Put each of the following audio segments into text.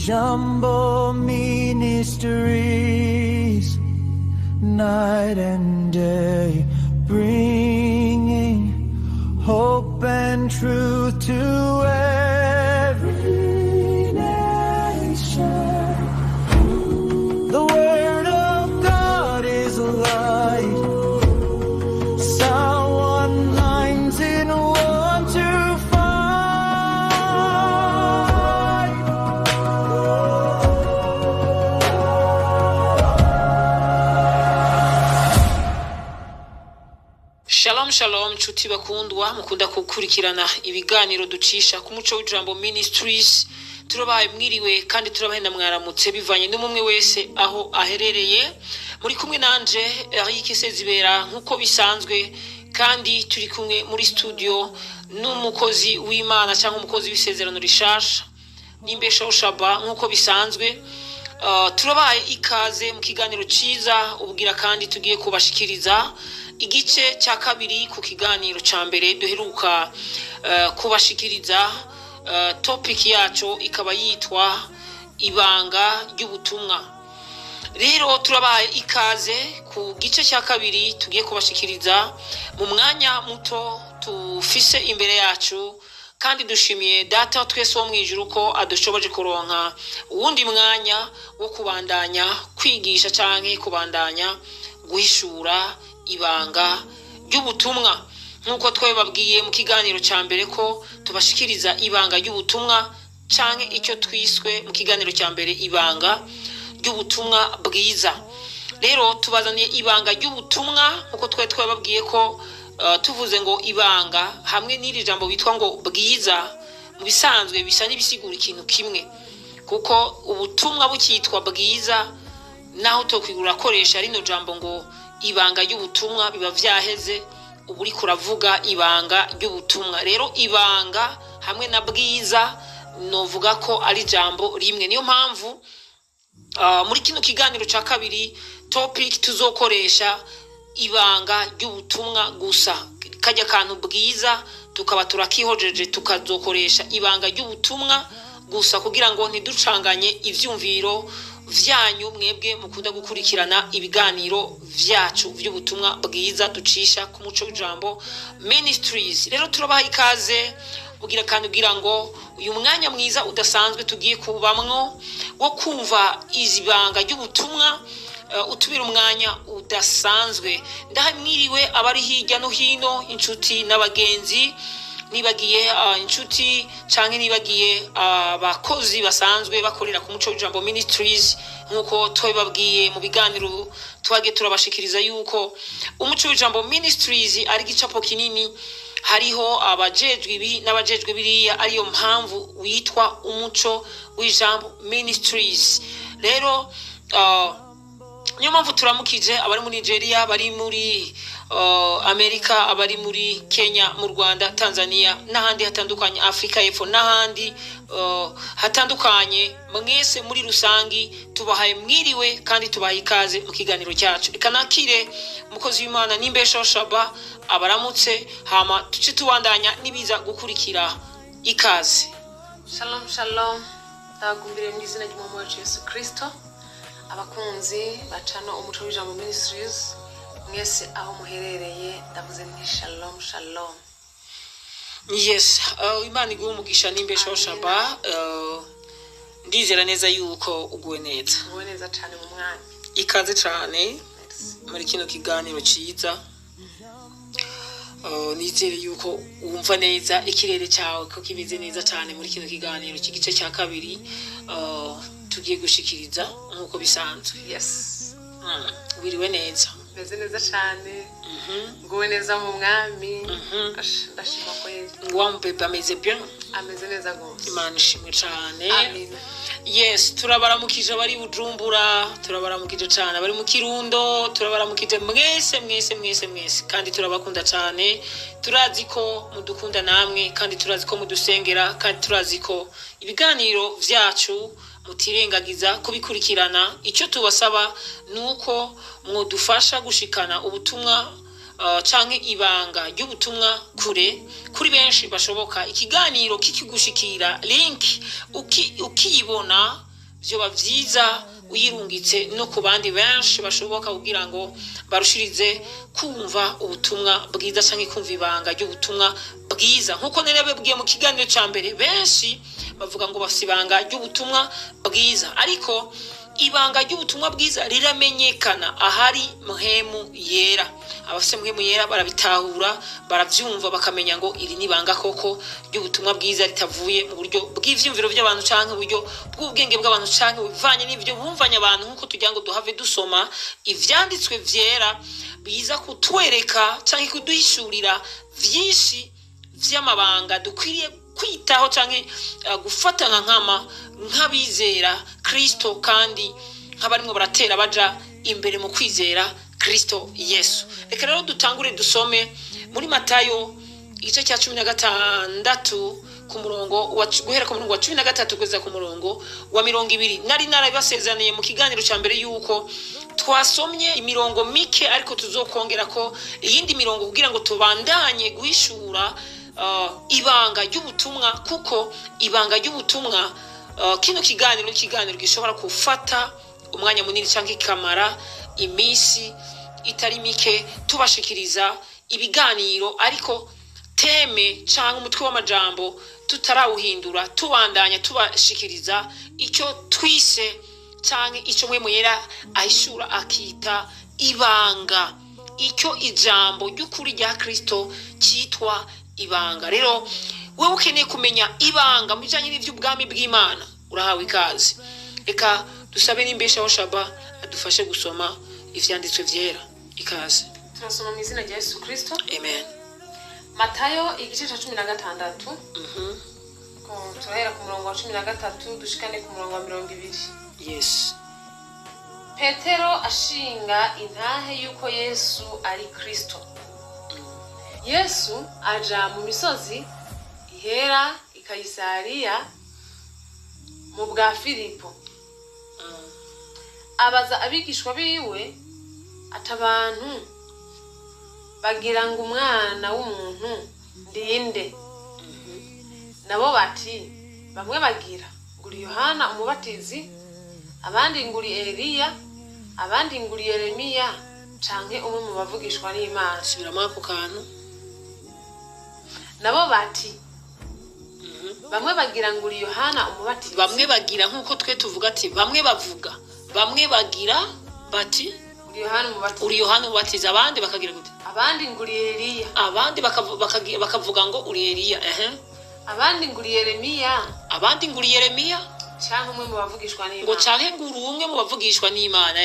Jumbo Ministries, night and day, bringing hope and truth to every nation. The word of God is light. Psalm 119, 1 to 5. Shalom shalom nshuti bakundwa mukunda kukurikirana ibiganiro ducisha ku muco w'ijambo Ministries. Turabaye mwiriwe kandi turabahe na mwaramutse bivanye n'umwe wese aho aherereye. Muri kumwe nanje Sezibera nkuko bisanzwe, kandi turi kumwe muri studio n'umukozi w'Imana cyangwa umukozi w'isezerano rishasha n'imbeshaho Shabah nkuko bisanzwe. Turabaye ikaze mu kiganiro ciza ubwira, kandi tugiye kubashikiriza igice cya kabiri ku kiganiro cya mbere duheruka kubashikiriza. Topic yacu ikaba yitwa ibanga ry'ubutumwa. Rero turabaye ikaze ku gice cya kabiri tugiye kubashikiriza mu mwanya muto tufise imbere yacu, kandi dushimiye data twese wo mwijuru ko adushoboje kuronka uwundi mwanya wo kubandanya kwigisha canke kubandanya guhishura ibanga ry'ubutumwa. Nkuko twebabwiye mu kiganiro cya mbere ko tubashikiriza ibanga ry'ubutumwa canke icyo twiswe mu kiganiro cya mbere ibanga ry'ubutumwa bwiza. Rero tubazaniye ibanga ry'ubutumwa nkuko twebabwiye ko tuvuze ngo ibanga hamwe n'iri jambo bitwa ngo bwiza mu bisanzwe bisa n'ibisigura ikintu kimwe, kuko ubutumwa bukitwa bwiza naho tokwigura koresha rino jambo ngo ibanga ry'ubutumwa biba vyaheze ubu uri kuravuga ibanga ry'ubutumwa. Rero ibanga hamwe na bwiza novuga ko ari jambo rimwe. Niyo mpamvu muri kino kiganiro cya kabiri topic tuzokoresha ibanga ry'ubutumwa gusa. Kajya kantu bwiza tukaba turakihojeje tukazokoresha ibanga ry'ubutumwa gusa, kugira ngo ntiducanganye ivyumviro vyanyu mwebwe mukunda gukurikirana ibiganiro vyacu vy'ubutumwa bwiza ducisha ku muco w'ijambo Ministries. Rero turabaha ikaze kugira kandi ugira ngo uyu mwanya mwiza udasanzwe tugiye kubamwo wo kumva izibanga ry'ubutumwa utubira umwanya udasanzwe. Ndamwiriwe abari hirya no hino, inshuti n'abagenzi, nibagiye inshuti canke nibagiye abakozi basanzwe bakorera ku muco w'ijambo Ministries. Nkuko twebabwiye mu biganiro twage turabashikiriza yuko umuco w'ijambo Ministries ari gicapo kinini, hariho abajejwe ibi n'abajejwe biriya, ariyo mpamvu witwa umuco w'ijambo Ministries. Rero niyo mpamvu turamukije abari muri Nigeria, abari muri Amerika, abari muri Kenya, mu Rwanda, Tanzania n'ahandi hatandukanye, Afrika y'Epfo n'ahandi hatandukanye. Mwese muri rusangi tubahaye mwiriwe kandi tubahaye ikaze mu kiganiro cyacu. Reka nakire umukozi w'Imana n'imbeshaho Shabah abaramutse, hama tuce tubandanya nibiza gukurikira. Ikaze. Shalom shalom, ndagumbire mu izina ry'umwami wacu Yesu Kristo. Abakunzi bacano umuco w'ijambo Ministries mwese aho muherereye, ndavuze nti shalom shalom. Yes, Imana iguhe umugisha n'imbeshaho Shabah. Ndizera neza yuko uguwe neza. Uguwe neza cyane mu mwanya. Ikaze cyane muri kino kiganiro ciza. Nizere yuko wumva neza ikirere cyawe ko kimeze neza cyane muri kino kiganiro cy'igice cya kabiri tugiye gushikiriza nkuko bisanzwe. Yes. Wiriwe neza. Meze neza cyane. Nguwe neza mu mwami. Ndashima ko Yesu. Ngwa mbebe ameze bien. Ameze neza gose. Imana ishimwe cyane. Amen. Yes, turabaramukije bari Bujumbura, turabaramukije cyane bari mu Kirundo, turabaramukije mwese kandi turabakunda cyane. Turazi ko mudukunda namwe, kandi turazi ko mudusengera, kandi turazi ko ibiganiro vyacu mutirengagiza kubikurikirana. Icyo tubasaba nuko mwodufasha gushikana ubutumwa canke ibanga ry'ubutumwa kuri benshi bashoboka. Ikiganiro kikigushikira link ukiyibona byoba byiza uyirungitse no ku bandi benshi bashoboka kugira ngo barushirize kumva ubutumwa bwiza cyangwa kumva ibanga ry'ubutumwa bwiza. Nkuko nene babwiye mu kiganiro cya mbere, benshi bavuga ngo bafite ibanga ry'ubutumwa bwiza, ariko ibanga ry'ubutumwa bwiza riramenyekana ahari muhemu yera. Abafite muhemu yera barabitahura, barabyumva, bakamenya ngo iri ni ibanga koko ry'ubutumwa bwiza, ritavuye mu buryo bw'ivyumviro by'abantu canke uburyo bw'ubwenge bw'abantu canke bivanye n'ivyo bumvanya abantu. Nkuko tugira ngo duhave dusoma ivyanditswe vyera biza kutwereka canke kuduhishurira vyinshi vy'amabanga dukwiriye kwitaho canke gufatana nk'abizera Kristo, kandi nk'abarimo baratera baja imbere mu kwizera Kristo Yesu. Reka rero dutangure dusome muri Matayo igice cya 16 ku murongo guhera ku murongo wa 13 kugeza ku murongo wa 20. Nari narabasezeraniye mu kiganiro cya mbere yuko twasomye imirongo mike, ariko tuzokongera ko iyindi mirongo kugira ngo tubandanye guhishura ibanga ry'ubutumwa, kuko ibanga ry'ubutumwa kino kiganiro gishobora gufata umwanya munini cyangwa ikamara iminsi itari mike tubashikiriza ibiganiro, ariko teme cyangwa umutwe w'amajambo tutarawuhindura, tubandanya tubashikiriza icyo twise cyangwa icyo mwe muyera ahishura akita ibanga, icyo ijambo ry'ukuri rya Kristo cyitwa ibanga. Rero wewe ukeneye kumenya ibanga mu bijanye n'ivy'ubwami bw'Imana, urahawe ikaze. Reka dusabe n'imbeshaho Shabah adufashe gusoma ivyanditswe vyera. Ikaze. Turasoma mu izina rya Yesu Kristo. Amen. Matayo igice cya 16. Turahera ku murongo wa 13 dushikane ku murongo wa 20. Yes. Petero ashinga intahe yuko Yesu ari Kristo. Yesu aja mu misozi ihera ikayisariya mu bwa Filipo. Abaza abigishwa biwe atabantu bagira ngo umwana w'umuntu ndinde. Nabo bati bamwe bagira nguri Yohana umubatizi, abandi nguri Eliya, abandi nguri Yeremiya canke umwe mu bavugishwa n'Imana. Subiramo ako kantu. Nabo bati bamwe bagira nguri Yohana umubatizi. Bamwe bagira nkuko twe tuvuga ati bamwe bavuga, bamwe bagira bati uri Yohana umubatizi, abandi bakagira gute? Abandi nguri Eliya, abandi bakavuga ngo uri Eliya, abandi nguri Yeremiya, abandi nguri Yeremiya canke umwe mu bavugishwa n'Imana. Ngo canke nguri umwe mu bavugishwa n'Imana.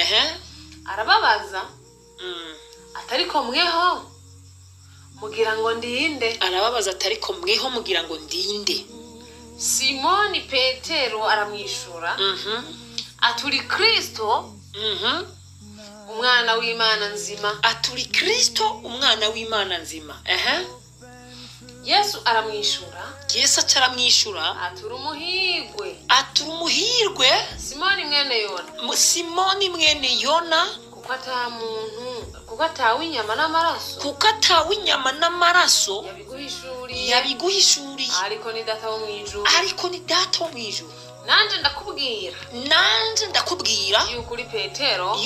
Arababaza atariko mweho mugira ngo ndinde. Arababaza atariko mweho mugira ngo ndinde. Simoni Petero aramwishura aturi Kristo umwana w'Imana nzima. Aturi Kristo umwana w'Imana nzima. Yesu aramwishura. Yesu aramwishura aturi umuhirwe. Aturi umuhirwe Simoni mwene Yona. Simoni mwene Yona, kuko atawe inyama n'amaraso. Kuko atawe inyama n'amaraso yabiguhishuriye. Ariko ni data wo mwijuru. Ariko ni data wo mwijuru. Nanje ndakubwira yukuri Petero,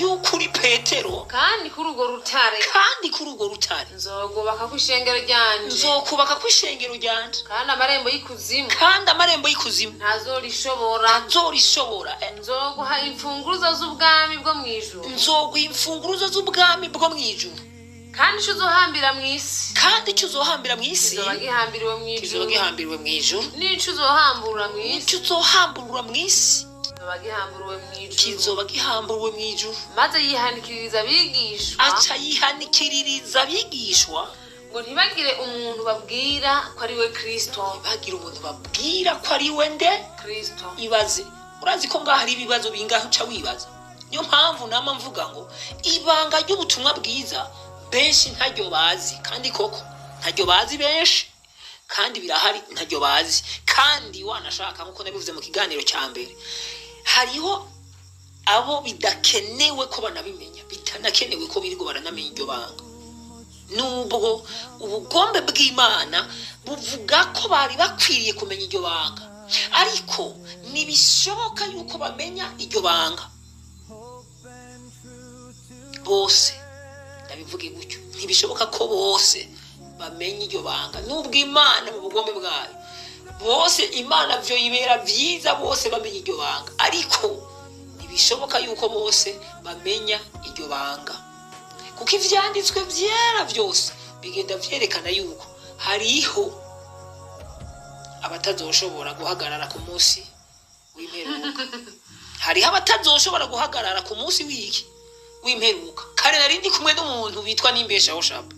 kandi kuri urwo rutare nzokubaka kw'ishengero ryanje, kandi amarembo y'ikuzimu ntazorishobora. Nzoguha imfunguruzo z'ubwami bwo mwijuru, kandi icyo uzohambira mu isi kizoba gihambiriwe mu ijuru, n'icyo uzohambura mu isi kizoba gihamburiwe mu ijuru. Maze yihanikiririza abigishwa ngo ntibagire umuntu babwira ko ari we Kristo. Kristo. Ibaze, urazi ko ngaho hari ibibazo bingaho uca wibaza. Niyo mpamvu nama mvuga ngo ibanga ry'ubutumwa bwiza benshi ntaryo bazi, kandi koko ntaryo bazi benshi, kandi birahari ntaryo bazi. Kandi wanashaka nkuko nabivuze mu kiganiro cya mbere, hariho abo bidakenewe ko banabimenya, bitanakenewe ko birigo baranamenya iryo banga, nubwo ubugombe bw'Imana buvuga ko bari bakwiriye kumenya iryo banga. ariko nibishoboka yuko bamenya iryo banga bose. Ndabivuge gutyo, ntibishoboka ko bose bamenya iryo banga, nubwo Imana mu bugombe bwayo bose Imana vyo yibera vyiza bose bamenya iryo banga, ariko ntibishoboka yuko bose bamenya iryo banga, kuko ivyanditswe vyera vyose bigenda vyerekana yuko hariho abatazoshobora guhagarara ku munsi w'imperuka. Hariho abatazoshobora guhagarara ku munsi w'imperuka. Kare nari ndi kumwe n'umuntu bitwa Nimbeshaho Shabah,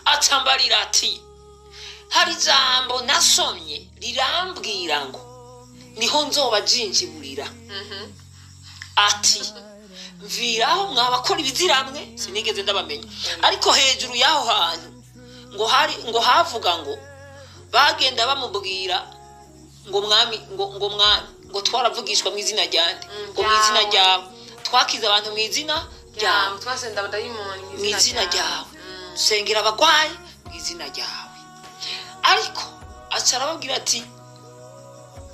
atambarira ati hari ijambo nasomye rirambwira ngo niho nzoba jinjiburira. Ati mviraho mwabakora ibiziramwe sinigeze ndabamenya, ariko hejuru yaho hantu ngo havuga ngo bagenda bamubwira ngo mwami ngo twaravugishwa mu izina ryande, ngo mu izina ryawe twakiza abantu mu izina ryawe, twasenda abadayimoni mu izina ryawe, sengera abagwayi mu izina ryawe. Ariko acara babwira ati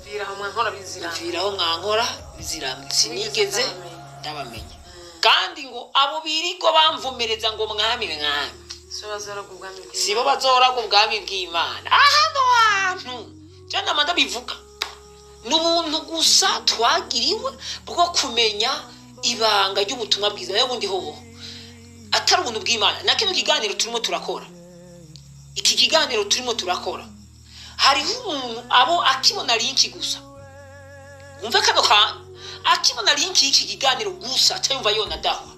viraho mwankora biziramwe sinigeze ndabamenya. Kandi ngo abo birigo bamvumereza ngo mwami sibo bazoraga ubwami bw'Imana. Ahano hantu cyane amanda bivuga n'ubuntu gusa twagiriwe bwo kumenya ibanga ry'ubutumwa bwiza, nayo bundi hoho atari ubuntu bw'Imana. Na kino kiganiro turimo turakora, iki kiganiro turimo turakora, hariho umuntu abo akibona linki gusa, umva kano kantu, akibona linki y'iki kiganiro gusa cyumva yona dahwa.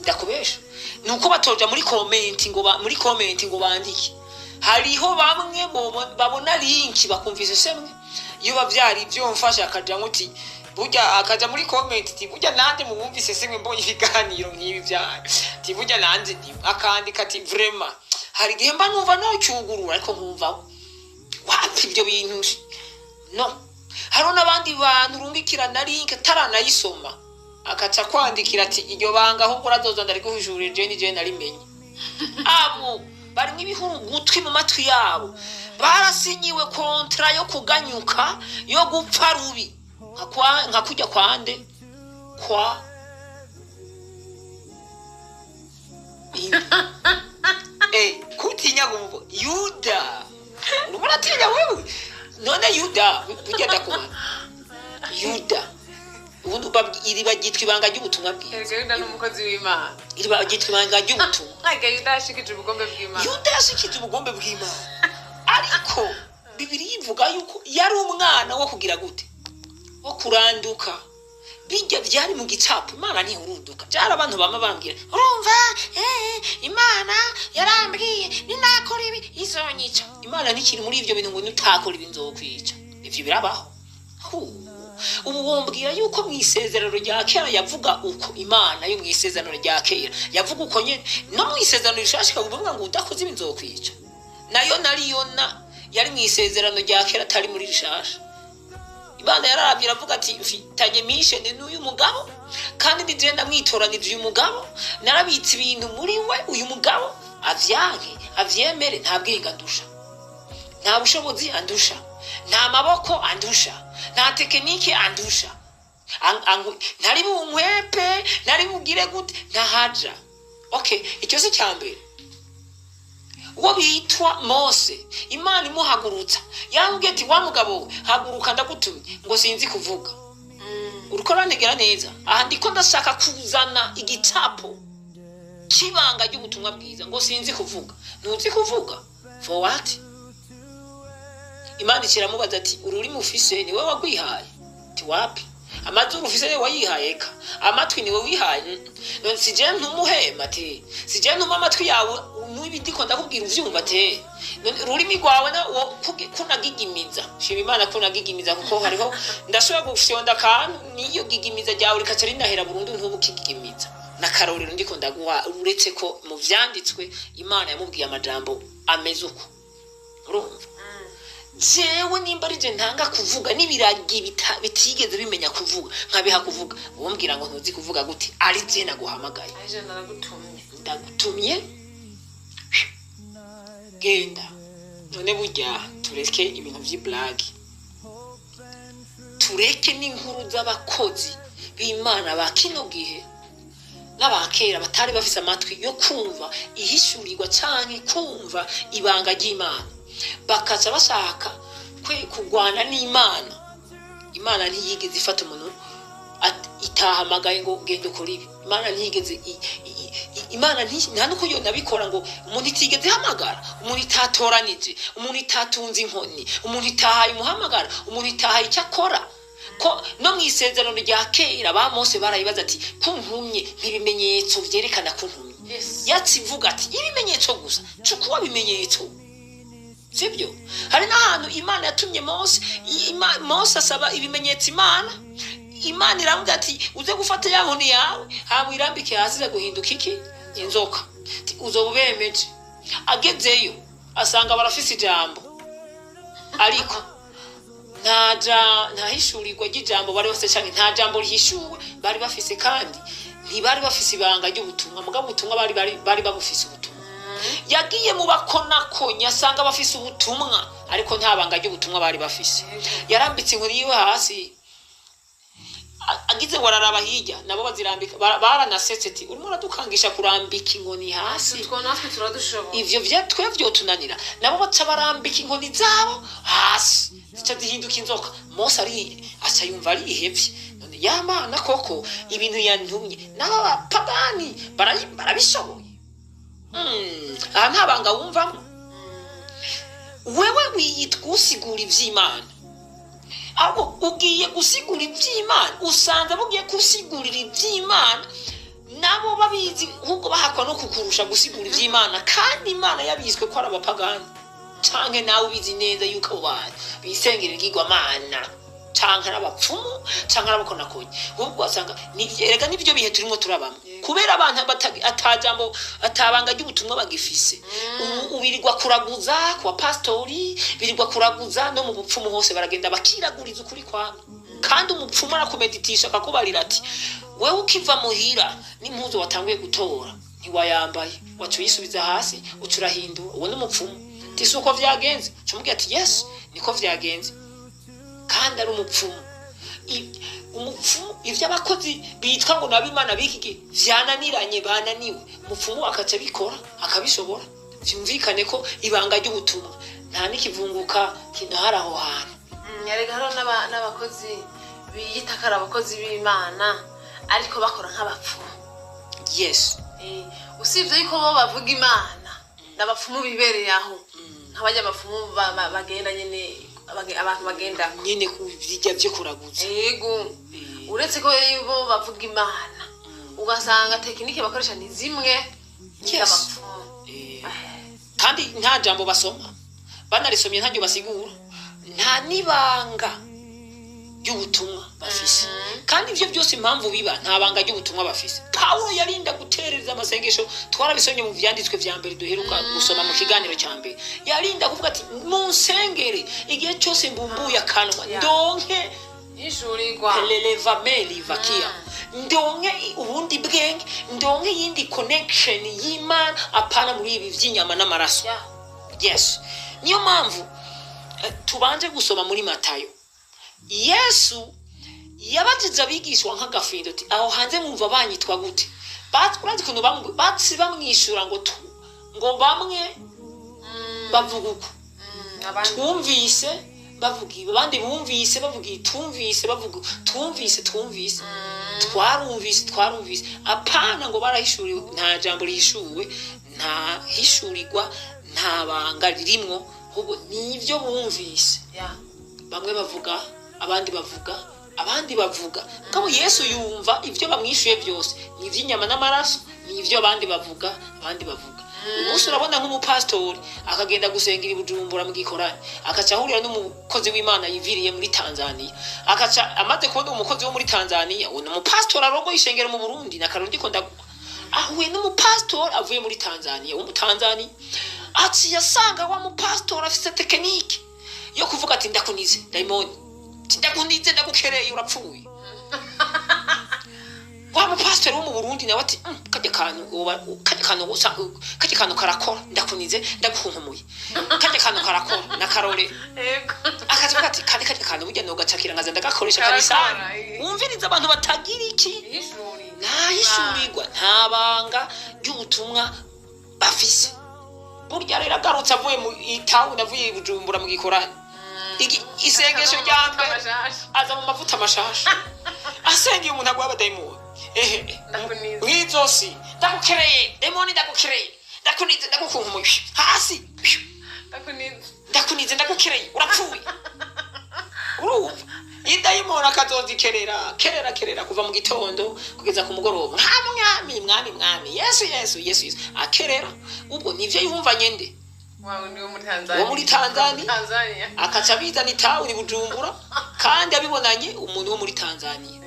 Ndakubesha nuko batoja muri comment ngo bandike. Hariho bamwe babona linki bakumvise semwe iyo bavyari ibyo mfasha akaja muti burya akaja muri comment ti burya nande mubumvise semwe mbonye ibiganiro nk'ibi bya ti burya nande ndi akandika ati vraiment hari gihe mba numva no cyugurura ariko nkumva wapi ibyo bintu no. Haro nabandi bantu rungikira na link taranayisoma akaca kwandikira ati iryo banga aho urazoza ndari guhujurira je narimenye. Abo bari nk'ibihuru gutwi mu matwi yabo, barasinyiwe kontra yo kuganyuka yo gupfa rubi nka kujya kwande kwa kutinya gumbo Yuda. Urumva atinya wewe none Yuda ujya ndakubona Yuda ubundi iri bagitwa ibanga ry'ubutumwa bwiza. Yuda n'umukozi w'Imana, iri bagitwa ibanga ry'ubutumwa. Nage Yuda yashikije ubugombe bw'Imana, Yuda yashikije ubugombe bw'Imana, ariko Bibiliya ivuga yuko yari umwana wo kugira gute, wo kuranduka. Bijya byari mu gicapo, Imana ni uruduka. Byari abantu bama bambwira urumva Imana yarambwiye ninakora ibi izonyica. Imana nikiri muri ivyo bintu ngo nutakora ibi nzokwica. Ivyo birabaho. Ubu wombwira yuko mu isezerano rya kera yavuga uko Imana yo mu isezerano rya kera yavuga uko nyene no mu isezerano rishashika kuvuga ngo udakoze ibi nzokwica. Nayo yari mu isezerano rya kera atari muri rishasha. Imana yararabira avuga ati mfitanye mission n'uyu mugabo kandi ndije ndamwitoranije uyu mugabo, narabitse ibintu muri we uyu mugabo avyemere, nta bwenge andusha, nta bushobozi andusha, nta maboko andusha, nta tekinike andusha, ntari bunkwepe ntari bugire gute ntahaja. Okay, icyo se cyambere uwo bitwa Mose, Imana imuhagurutsa yambwiye ati wa mugabo haguruka ndagutumye ngo sinzi kuvuga. Uriko ranegera neza aha ndiko ndashaka kuzana igitapo kibanga ry'ubutumwa bwiza ngo sinzi kuvuga. Ntuzi kuvuga for what? Imana ikiramubaza ati ururimi ufise niwe wagwihaye? Ati wapi? Amazuru ufise niwe wayihaye ka, amatwi niwe wihaye. None sije ntumuhema ati sije ntuma amatwi yawe n'ibidiko ndakubwira uvyumva ati none rurimi rwawe na kunagigimiza. Shima Imana kunagigimiza kuko hariho ndashobora gufyonda kantu niyo gigimiza ryawe rikaca rinahera burundu ntubukigimiza. Nakarorero ndiko ndaguha uretse ko mu vyanditswe Imana yamubwiye amajambo ameze uko. Urumva? Jewe nimba rije ntanga kuvuga n'ibiragi bitigeze bimenya kuvuga nkabiha kuvuga wombwira ngo ntuzi kuvuga gute ari je naguhamagaye aje naragutumye ndagutumye genda none burya tureke ibintu by'iblagi, tureke n'inkuru z'abakozi b'Imana ba kino gihe n'abakera batari bafise amatwi yo kumva ihishurirwa canke kumva ibanga ry'Imana, bakaza bashaka kugwana n'Imana. Imana ntiyigeze ifata umuntu itahamagaye ngo gende ukora ibi. Imana ntiyigeze Imana nta nuko yo nabikora ngo umuntu itigeze hamagara, umuntu itatoranije, umuntu itatunze inkoni, umuntu itahaye umuhamagara, umuntu itahaye icyo akora. Ko no mwisezerano rya kera ba Mose barayibaza ati kuntumye n'ibimenyetso byerekana kuntumye. Yatsivuga ati ibimenyetso gusa, cukwa bimenyetso. Sibyo? Hari n'ahantu Imana yatumye Mose, Mose asaba ibimenyetso Imana iramubwira ati uze gufata ya nkoni yawe haba irambike hasi ze guhinduka iki inzoka, uzobubemeje. Agezeyo asanga barafise ijambo, ariko nta hishurirwa ry'ijambo bari bafise canke nta jambo rihishuwe bari bafise, kandi ntibari bafise ibanga ry'ubutumwa. Mugabo ubutumwa bari babufise ubutumwa. Yagiye mu bakonakonya asanga bafise ubutumwa, ariko nta banga ry'ubutumwa bari bafise. Yarambitse inkoni yiwe hasi, agize wararaba hirya nabo bazirambika, baranasetse ati urimo uradukangisha kurambika inkoni hasi, natwe turadushoboye ivyo vyatwe vyotunanira. Nabo baca barambika inkoni zabo hasi zica zihinduka inzoka. Mose aca yumva arihevye, none ya Mana koko ibintu yantumye nabo bapagani barabishoboye. Aha nta banga wumvamo. Wewe wiyitwa usigura ivy'Imana, abo ugiye gusigura iby'Imana, usanze bugiye gusigurira iby'Imana nabo babizi, ahubwo bahakwa no kukurusha gusigura iby'Imana, kandi Imana yabiswe ko ari abapagani. Canke nawe ubizi neza yuko abantu bisengera igigwamana, canke n'abapfumu, canke n'abakonakonye. Ahubwo wasanga erega nibyo bihe turimo turabamo, kubera abantu atajambo atabanga ry'ubutumwa bagifise. Ubirirwa kuraguza kwa pastori, birirwa kuraguza no mu bupfumu hose baragenda bakiraguriza ukuri kwawe. Kandi umupfumu arakumeditisha akakubarira ati wewe ukiva muhira n'impuzu watanguye gutora ntiwayambaye, wacu yisubiza hasi ucurahindura. Uwo ni umupfumu. Tisuko vyagenze, cumubwira ati yes niko vyagenze, kandi ari umupfumu. Umupfumu ivyo abakozi bitwa ngo nabimana bikige vyananiranye, bananiwe, umupfumu akaca bikora akabishobora. Vyumvikane ko ibanga ry'ubutumwa nta nikivunguka kinahara aho hantu. Yarega haro n'abakozi biyita kara abakozi b'Imana ariko bakora nk'abapfumu. Yes. Usivye yuko bo bavuga Imana n'abapfumu bibereye aho, nk'abajya abapfumu bagenda nyene abantu bagenda nyene kubijya byo kuraguza. Yego. Uretse ko bo bavuga Imana, ugasanga tekinike bakoresha ni zimwe y'abapfumu. Kandi nta jambo basoma, banarisomye ntajyo basigura, nta nibanga ry'ubutumwa bafise. Kandi ivyo byose impamvu biba nta banga ry'ubutumwa bafise. Paulo yarinda gutereza amasengesho, twarabisomye mu vyanditswe vya mbere duheruka gusoma mu kiganiro cya mbere. Yarinda kuvuga ati munsengere igihe cyose mbumbuye akanwa ndonke ishurirwa lelevameli vakia, ndonke ubundi bwenge, ndonke yindi connection y'Imana apana muri ibi vy'inyama n'amaraso. Yes. Niyo mpamvu tubanje gusoma muri Matayo. Yesu yabagize abigishwa nk'agafindo ati aho hanze mwumva banyitwa gute? Urazi kuntu bamwishura ngo bamwe bavuga uko twumvise bavuga ibi, abandi bumvise bavuga tumvise bavuga twumvise twarumvise. Apana ngo barahishuriwe, nta jambo rihishuwe, nta hishurirwa, nta banga ririmwo, ahubwo nivyo bumvise. Bamwe bavuga, abandi bavuga. Ngabo Yesu yumva ivyo bamwishuye byose, ni ivy'inyama n'amaraso, ni ivyo abandi bavuga. Umunsi urabona nk'umupastori akagenda gusengera i Bujumbura mu gikorani, akaca ahurira n'umukozi w'Imana yiviriye muri Tanzania, akaca amaze kubona umukozi wo muri Tanzania, uwo umupastori arongoye ishengero mu Burundi na Karundi ko ndaguha, ahuye n'umupastori avuye muri Tanzania, umutanzania ati yasanga wa mupastori afite tekinike yo kuvuga ati ndakunize daimoni, ndakunize ndagukereye urapfuye. Wa mupastori wo mu Burundi nawe ati kajya kantu uwo kajya kantu karakora ndakunize ndaguhunkumuye kajya kantu karakora nakarore akavuga ati kandi kajya kantu burya nogacakira ngaza ndagakoresha kabisana wumviriza abantu batagira iki ntahishurirwa nta banga ry'ubutumwa bafise burya rero agarutse avuye mu itawu navuye Bujumbura mu gikorani isengesho ryambe aza mu mavuta mashasha asengeye umuntu agwaba dayimoni mwizosi ndagukereye demoni ndagukereye ndakunize ndagukunkumuye hasi ndakunize ndagukereye urapfuye urumva idayimoni akazozikerera kuva mu gitondo kugeza ku mugoroba mwami yesu akerera ubwo nivyo yumva nyende wo muri Tanzania akaca bizana itawu ni Bujumbura kandi abibonanye umuntu wo muri Tanzania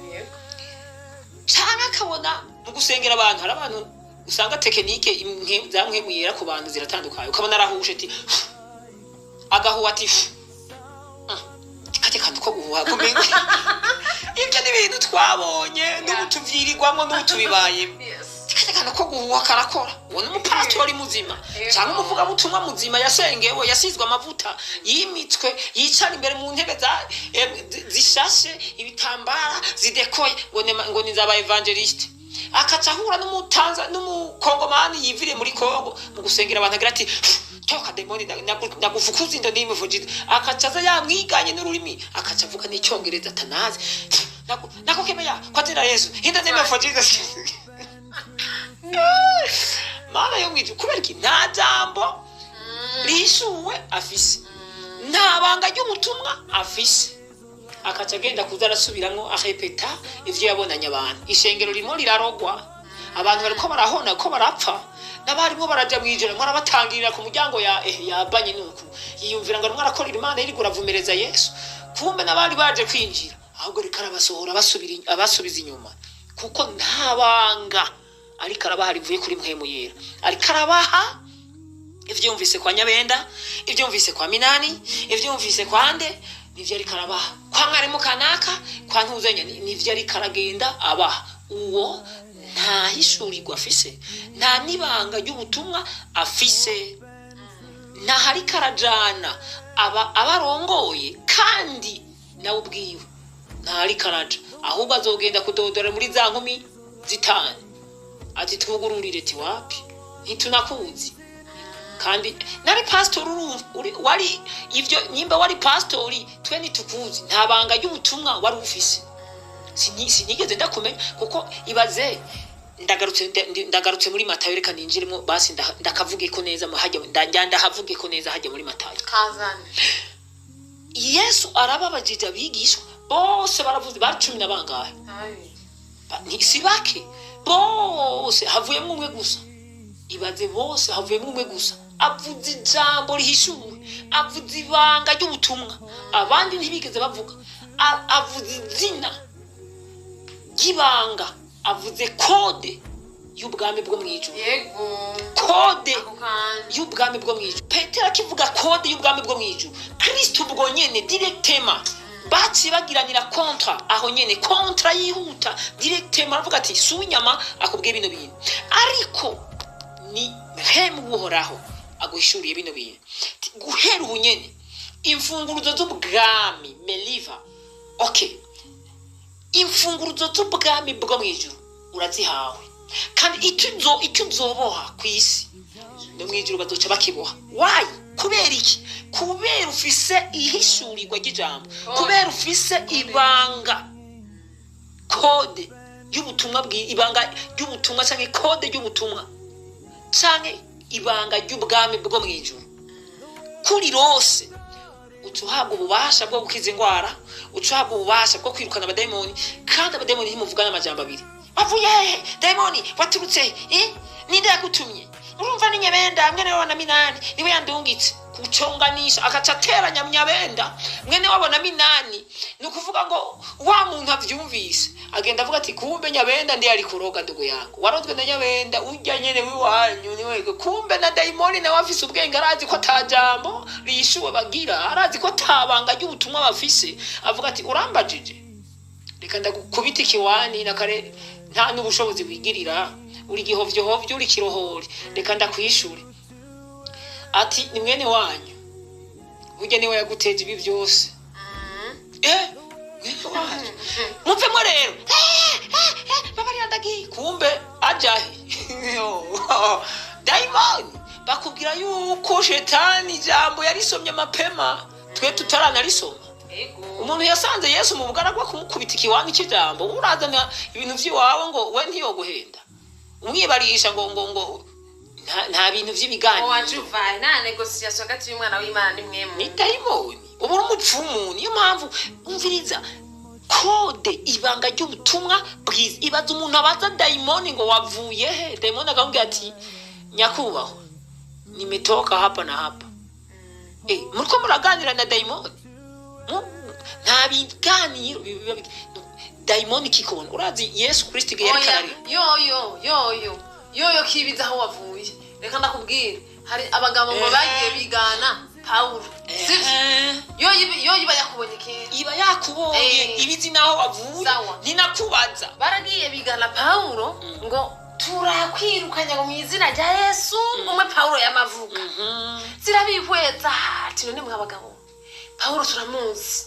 cyane akabona mu gusengera abantu hari abantu usanga tekinike zamwe muyera ku bantu ziratandukanye ukabona arahushe ati agahuwa ati kate kantu ko guhuha kumenye ibyo ni ibintu twabonye n'ubutuvyirirwamo n'utubibaye kate kantu ko guhuha karakora uwo ni umupastori muzima cyangwa umuvuga butumwa muzima yasengewe yasizwe amavuta yimitswe yicara imbere mu ntebe zishashe ibitambara zidekoye ngo ni zaba evangeliste akacahura n'umukongomani yivire muri Kongo mu gusengera abantu agira ati toka demoni nagufukuza indo n'imivugire akacaza yamwiganye n'ururimi akacavuga n'icyongereza atanazi nakokemenya kwatira Yesu inda n'imivugire mana yo mwije kubera iki nta jambo rishuwe afise nta banga ry'ubutumwa afise akaca agenda kuza arasubiramwo arepeta ivyo yabonanye abantu ishengero rimwe rirarogwa abantu bariko barahona ko barapfa n'abarimo baraja mwijoro mwarabatangirira ku muryango yabanye nuko yiyumvira ngo mwarakorera Imana iri guravumereza Yesu kumbe n'abari baje kwinjira ahubwo rikarabasohora abasubiza inyuma kuko nta banga ariko arabaha rivuye kuri mpwemu yera ariko arabaha ivyo yumvise kwa Nyabenda ivyo yumvise kwa Minani ivyo yumvise kwa Nde nivyo ariko arabaha kwa mwarimu kanaka kwa ntuzenya nivyo ariko aragenda abaha uwo nta hishurirwa afise nta nibanga ry'ubutumwa afise nta hari karajana abarongoye kandi nawe ubwiwe nta hari karaja ahubwo azogenda kudodora muri za nkumi zitanu ati twugururire ti wapi ntitunakuzi kandi nari pastor wari ivyo nyimba wari pastori twe nitukuzi nta banga ry'ubutumwa wari ufise sinigeze ndakumenya kuko ibaze ndagarutse muri Matayo reka ninjiremo basi ndakavuge ko neza hajya ndahavuge ko neza hajya muri Matayo kazane Yesu arababajije abigishwa bose baravuze bari 10 nabangahe si bake bose havuyemo umwe gusa ibaze bose havuyemo umwe gusa avuze ijambo rihishuwe avuze ibanga ry'ubutumwa abandi ntibigeze bavuga avuze izina ry'ibanga avuze kode y'ubwami bwo mwijuru kode y'ubwami bwo mwijuru Petero akivuga kode y'ubwami bwo mwijuru Kristo ubwo nyene directement baci bagiranira kontra aho nyene kontra yihuta directement aravuga ati sunyama akubwiye bino bintu ariko ni hemu guhoraho aguhishuriye bino bintu guhera ubunyene imfunguruzo z'ubwami meliva okay imfunguruzo z'ubwami bwo mwijuru urazihawe kandi icyo uzoboha kwisi no mwijuru bazoca bakiboha why kubera iki kubera ufise ihishurirwa ry'ijambo kubera ufise ibanga kode y'ubutumwa ibanga ry'ubutumwa cyangwa kode y'ubutumwa cyangwa ibanga ry'ubwami bwo mwijuru kuri rose utuhabwa ububasha bwo gukiza indwara utuhabwa ububasha bwo kwirukana abadayimoni kandi abadayimoni ntimuvugana amajambo abiri bavuye dayimoni waturutse ninde yagutumye urumva ni Nyabenda mwene wabona Minani niwe yandungitse kuconganisha akacateranya Nyabenda mwene wabona Minani nukuvuga ngo wa muntu avyumvise agenda avuga ati kumbe Nyabenda ndi ari kuroga ndugu yangu warozwe na Nyabenda urya nyene wiwanyu niwe kumbe na dayimoni na wafise ubwenge arazi ko tajambo rishuwe bagira arazi ko tabanga ry'ubutumwa bafise avuga ati urambajije reka ndagukubita ikiwani nakare nta n'ubushobozi wigirira uri gihovyohovyo uri kirohori reka ndakwishure ati ni mwene wanyu burya niwe yaguteje ibi byose mwene wanyu muvemo rero babari ndagiye kumbe ajahe daimoni bakubwira yuko shetani ijambo yarisomye mapema twe tutaranalisoma umuntu yasanze Yesu mu bugaragwa kumukubita ikiwangi cy'ijambo urazana ibintu by'iwawe ngo we ntiyoguhenda umwibarisha ngo nta bintu by'ibiganiro wajuvaye nta negociation hagati y'umwana w'Imana n'imwemu ni daimoni ubu umupfumu niyo mpamvu umviriza kode ibanga ry'ubutumwa bwiza ibaza umuntu abaza daimoni ngo wavuye he daimoni akamubwira ati nyakubahwa nimetoka hapa na hapa muriko muraganira na daimoni nta biganiro daimoni kikona urazi Yesu Kristo yerekana yo kibiza aho wavuye reka ndakubwira hari abagabo ngo bagiye bigana Paulo yo iba yakubonye kera iba yakubonye ibizi naho wavuye ninakubaza baragiye bigana Paulo ngo turakwirukanya ngo mwizina rya Yesu umwe Paulo yamavuga zirabihweza ati none mwabagabo Paulo turamuzi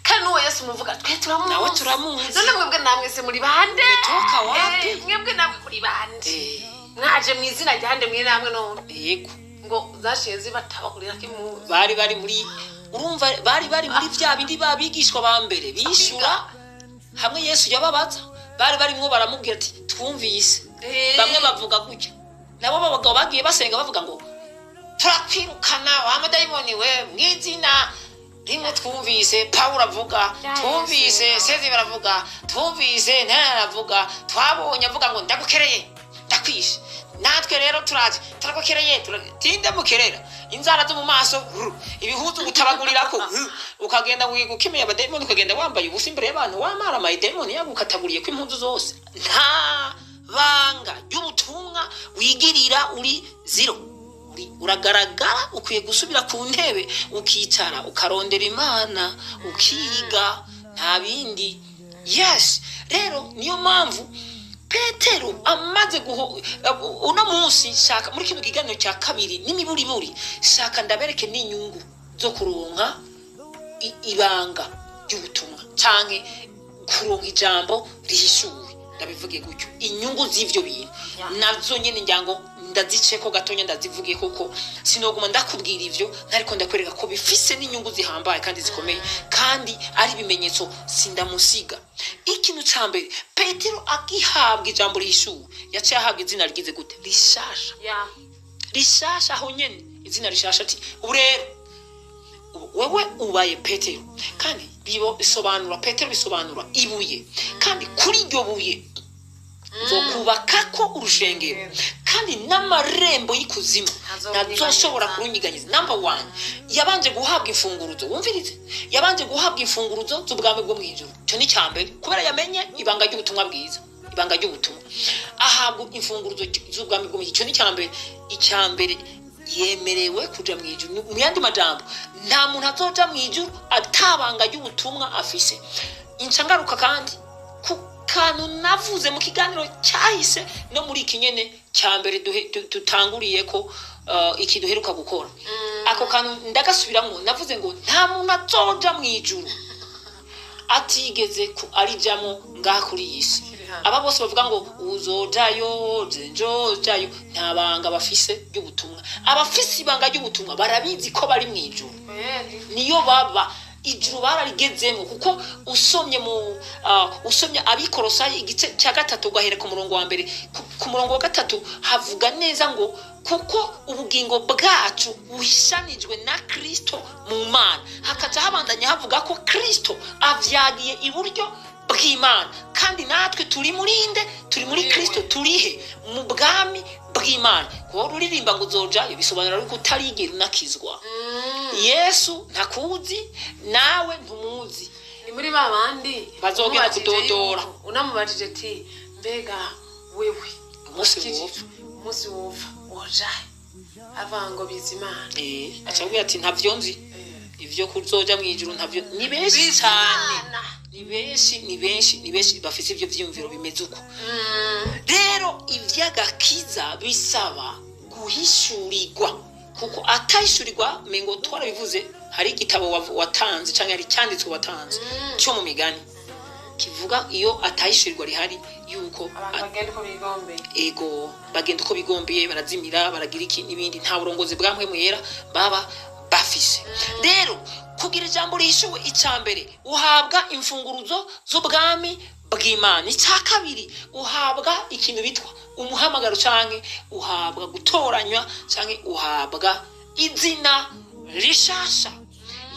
kandi uwo Yesu muvuga twe turamuzi nawe turamuzi none mwebwe namwe se muri bande toka wapi mwebwe namwe muri bande mwaje mwizina rya hande mwe namwe none yego ngo zashiye zibatabakurira kimu bari muri urumva bari muri vya bindi babigishwa ba mbere bishura hamwe Yesu yababaza barimwo baramubwira ati twumvise bamwe bavuga gutya nabo babagabo bagiye basenga bavuga ngo turakwirukana wa madayimoni we mwizina rimwe twumvise Paulo avuga twumvise Sezibera avuga twumvise ntaravuga twabonye avuga ngo ndagukereye ndakwishe natwe rero turagukereye tinde mukerera inzara zo mu maso ibihuzu gutabagurirako ukagenda wigukimeye abadayimoni ukagenda wambaye ubusa imbere y'abantu wamara amadayimoni yagukataburiye ko impuzu zose nta banga ry'ubutumwa wigirira uri zero uragaragara ukwiye gusubira ku ntebe ukicara ukarondera Imana ukiga nta bindi yes rero niyo mpamvu Petero amaze uno munsi shaka muri kino kiganiro cya kabiri n'imiburiburi shaka ndabereke n'inyungu zo kuronka ibanga ry'ubutumwa canke kuronka ijambo rihishuwe ndabivuge gutyo inyungu z'ivyo bintu nazo nyene njyango ndaziceko gatonya ndazivugiye kuko sinoguma ndakubwira ivyo nariko ndakwereka ko bifise n'inyungu zihambaye kandi zikomeye kandi ari bimenyetso sindamusiga ikintu cambere Petero akihabwa ijambo rihishuwe yaciye ahabwa izina rigize gute rishasha rishasha aho nyene izina rishasha ati urero wewe ubaye Petero kandi bisobanura Petero bisobanura ibuye kandi kuri iryo buye zokubakako urushengero kandi n'amarembo y'ikuzimu ntazoshobora kurunyiganyiza number 1 yabanje guhabwa imfunguruzo wumvirize yabanje guhabwa imfunguruzo z'ubwami bwo mwijuru cyo ni cyambere kubera yamenye ibanga ry'ubutumwa bwiza ibanga ry'ubutumwa ahabwa imfunguruzo z'ubwami bwo mwijuru cyo ni cyambere icyambere yemerewe kuja mwijuru mu yandi majambo nta muntu azoja mwijuru atabanga ry'ubutumwa afise incangaruka kandi kantu navuze mu kiganiro cyahise no muri ikinyene cyambere tutanguriye ko iki duheruka gukora ako kantu ndagasubiramo navuze ngo nta muntu azoja mwijuru atigeze arijamo ngaha kuri yisi aba bose bavuga ngo uzojayo njojayo nta banga bafise ry'ubutumwa abafise ibanga ry'ubutumwa barabizi ko bari mwijuru niyo baba ijuru bararigezemo kuko usomye abikorosayi igice cya 3 ugahera ku murongo wa mbere ku murongo wa 3 havuga neza ngo kuko ubugingo bwacu buhishanijwe na Kristo mu Mana hakaca habandanya havuga ko Kristo avyagiye iburyo bw'Imana kandi natwe turi muri Kristo turihe mu bwami bw'Imana ko ruririmba ngo uzojayo bisobanura ko utarigera unakizwa Yesu ntakuzi nawe ntumuzi ni muri babandi bazogenda kudodora unamubajije ati mbega wewe umunsi wova oja avango bizimana acabwiye ati ntavyo nzi ivyo kuzoja mwijuru ntavyo ni benshi cyane ni benshi bafise ivyo vyumviro bimeze uko rero ivy'agakiza bisaba guhishurirwa, kuko atahishurirwa mengo twarabivuze hari igitabo watanze canke hari cyanditswe watanze cyo mu migani kivuga iyo atahishurirwa rihari yuko bagenda uko bigombeye. Ego bagenda uko bigombeye, barazimira, baragira iki n'ibindi, nta burongozi bwa mpwemu yera baba bafise. Rero kugira ijambo rihishuwe, icambere uhabwa imfunguruzo z'ubwami bw'Imana, icya kabiri uhabwa ikintu bitwa umuhamagaro canke uhabwa gutoranywa canke uhabwa izina rishasha.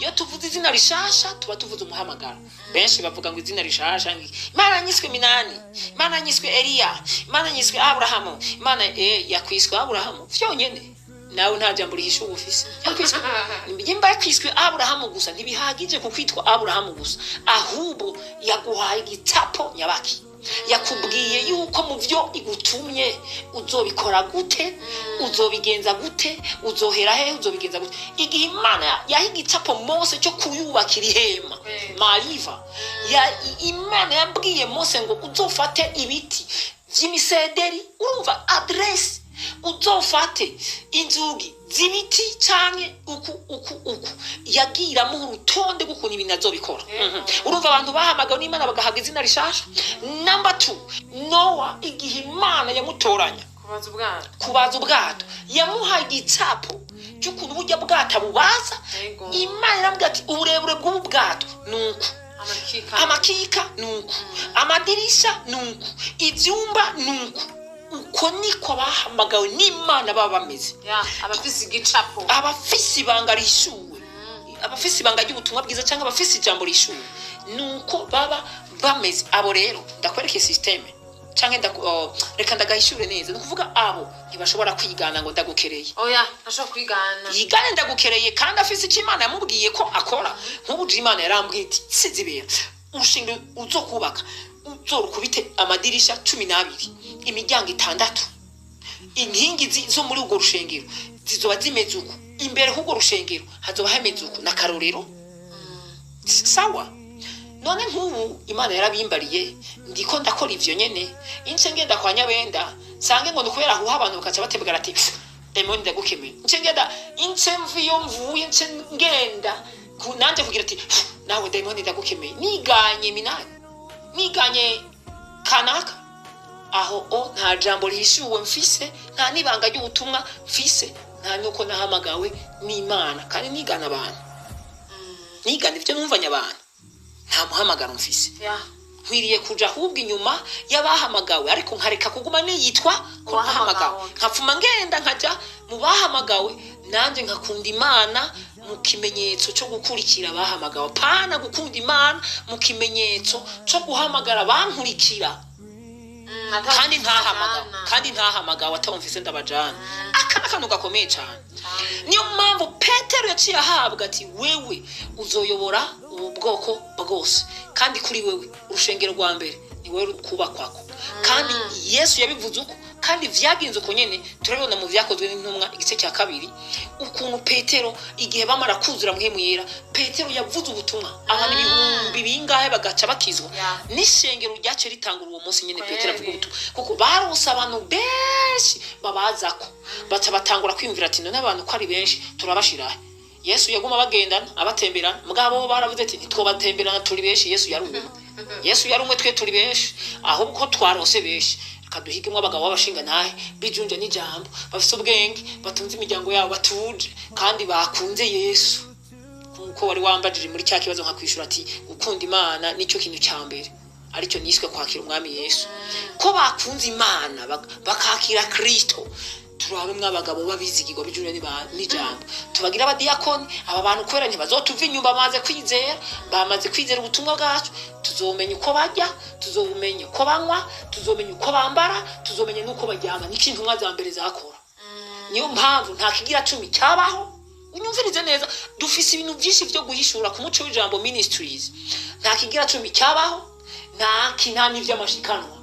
Iyo tuvuze izina rishasha tuba tuvuze umuhamagaro. Benshi bavuga ngo izina rishasha Imana nyiswe Minani, Imana nyiswe Eliya, Imana nyiswe Abrahamu, Imana yakwiswe Abrahamu vyonyene, nawe nta jambo rihishuwe ufise. Nimba yakwiswe Abrahamu gusa ntibihagije kukwitwa Abrahamu gusa, ahubwo yaguhaye igitapo nyabaki, yakubwiye yuko mu byo igutumye uzobikora gute, uzobigenza gute, uzohera he, uzobigenza gute. Igihe Imana yahigitapo Mose cyo kuyubakira ihema mariva, Imana yabwiye Mose ngo uzofate ibiti vy'imisederi, urumva adresse, uzofate inzugi z'ibiti canke uku yagiramo urutonde gukuntu ibintu azobikora. Urumva abantu bahamagawe n'Imana bagahabwa izina rishasha. Number 2, Noah igihe Imana yamutoranya kubaza ubwato, yamuhaye igitapo cy'ukuntu burya bwata bubaza. Imana iramubwira ati uburebure bw'ubu bwato nuko, amakika nuko, amadirisha nuko, ivyumba nuko. Uko niko bahamagawe n'Imana baba bameze, abafise igicapo, abafise ibanga rishuwe, abafise ibanga ry'ubutumwa bwiza cyangwa abafise ijambo rishuwe, nuko baba bameze. Abo rero ndakwereke systeme canke reka ndagahishure neza, nukuvuga abo ntibashobora kwigana ngo ndagukereye. Oya ntashobora kwigana, yigane ndagukereye kandi afise icyo Imana yamubwiye ko akora. Nk'ubu Imana yarambwiye iti Sezibera ushinga uzokubaka uzorukubite amadirisha 12, imiryango 6, inkingi zo muri ugo rushengero zizoba zimeze uko, imbere h'ugo rushengero hazoba hameze uko na karorero. Sawa, none nk'ubu Imana yarabimbariye ndiko ndakora ivyo nyene, ince ngenda kwa Nyabenda sange ngo ndukubera aho abantu bakaca batebwara ati demoni ndagukemeye, ince ngenda ince mviyo mvuye ince ngenda kunanje kugira ati nawe demoni ndagukemeye, niganye Minani, niganye kanaka, aho nta jambo rihishuwe mfise, nta nibanga ry'ubutumwa mfise, nta nuko nahamagawe n'Imana kandi nigana abantu, nigana ivyo numvanya abantu, nta muhamagaro mfise. Nkwiriye kuja ahubwo inyuma y'abahamagawe, ariko nkareka kuguma niyitwa ko nahamagawe, nkapfuma ngenda nkaja mu bahamagawe, nanje nkakunda Imana mu kimenyetso cyo gukurikira abahamagawe, pana gukunda Imana mu kimenyetso cyo guhamagara bankurikira kandi ntahamagawe atamvise ndabajana. Akana kanu gakomeye cyane. Niyo mpamvu Petero yaciye ahabwa ati wewe uzoyobora ubu bwoko bwose, kandi kuri wewe urushengero rwa mbere ni wewe kubakwako. Kandi Yesu yabivuze uko, kandi vyagenze uko nyene. Turabona mu vyakozwe n'intumwa igice cya 2 ukuntu Petero igihe bamara kuzura mpwemu yera, Petero yavuze ubutumwa abantu ibihumbi bingahe bagaca bakizwa. N'ishengero ryace ritangura uwo munsi nyene Petero avuga ubutumwa, kuko baronse abantu benshi babazako, baca batangura kwiyumvira ati none abantu ko ari benshi turabashirahe. Yesu yaguma bagendana abatemberana, mugabo baravuze ati twobatemberana turi benshi. Yesu yari umwe twe turi benshi, ahubwo ko twarose benshi kaduhigemo abagabo babashinga nahe bijunje n'ijambo, bafite ubwenge, batunze imiryango yabo, batuje kandi bakunze Yesu. Kuko wari wambajije muri cya kibazo nka kwishura ati gukunda Imana nicyo kintu cya mbere, aricyo niswe kwakira umwami Yesu. Ko bakunze Imana bakakira Kristo, turabe mwabagabo babizigirwa bijunje n'ijambo, tubagira abadiakoni. Aba bantu kwera ntibazotuva inyumba bamaze kwizera ubutumwa bwacu. Tuzomenya uko bajya, tuzomenya uko banywa, tuzomenya uko bambara, tuzomenya nuko bajyana. N'ikintu mwaza mbere zakora. Niyo mpamvu nta kigira 10 cyabaho. Unyumvirize neza, dufise ibintu byinshi byo guhishura ku muco w'ijambo Ministries. Nta kigira 10 cyabaho, nta kinani by'amashikanwa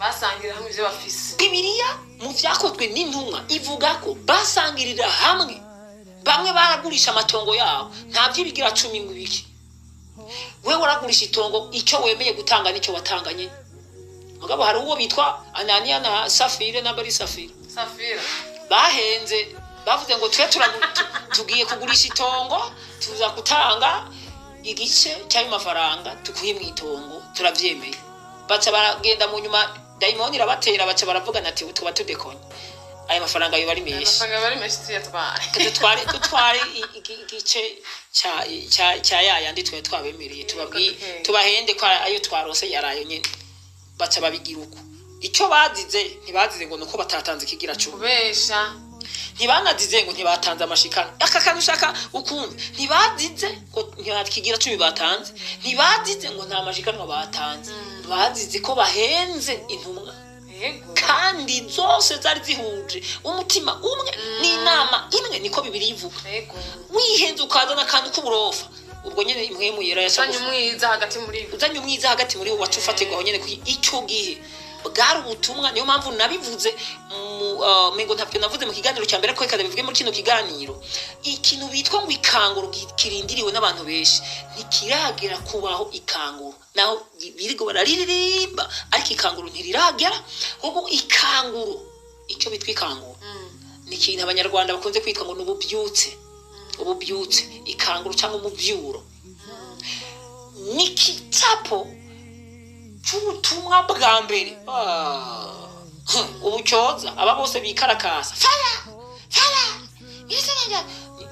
basangira hamwe ibyo bafise. Bibiliya mu vyakozwe n'intumwa ivuga ko basangirira hamwe, bamwe baragurisha amatongo yabo, nta byibigira 10 ngo ibiki. Wewe waragurisha itongo, icyo wemeye gutanga nicyo watanganye. mugabo hari uwo bitwa Anania na Safire na Bari Safire bahenze bavuze ngo twe tugiye kugurisha itongo tuza gutanga igice cy'ayo mafaranga tukuye mu itongo turavyemeye baca baragenda mu nyuma daimoni irabatera baca baravugana ati tuba tudekonye aya mafaranga yo bari menshi tutware igice cya yayandi twe twabemereye tubahende ko ayo twarose yarayo nyene baca babigira uko icyo bazize ntibazize ngo nuko batatanze kigira cyo kubesha ntibanazize ngo ntibatanze amashikano aka kanushaka ukundi ntibazize ngo ntibakigira cyo batanze ntibazize ngo nta mashikano batanze bazize ko bahenze intumwa kandi zose zari zihuje umutima umwe n'inama imwe niko bibiri ivuga wihenze ukazana kandi k'uburofa ubwo nyene imwe yera yasanye umwiza hagati muri wacu ufatirwaho nyene icyo gihe bwari ubutumwa niyo mpamvu nabivuze mengo ntapyo navuze mu kiganiro cya mbere ko ikaze bivuge muri kino kiganiro ikintu bitwa ngo ikanguro kirindiriwe n'abantu benshi ntikiragera kubaho ikanguro naho birigo bararirimba ariko ikanguro ntiriragera ahubwo ikanguro icyo bitwa ikanguro ni ikintu abanyarwanda bakunze kwitwa ngo ububyutse ikanguro cyangwa umubyuro ni kitapo cy'ubutumwa bwa mbere ubucyoza aba bose bikarakasa fara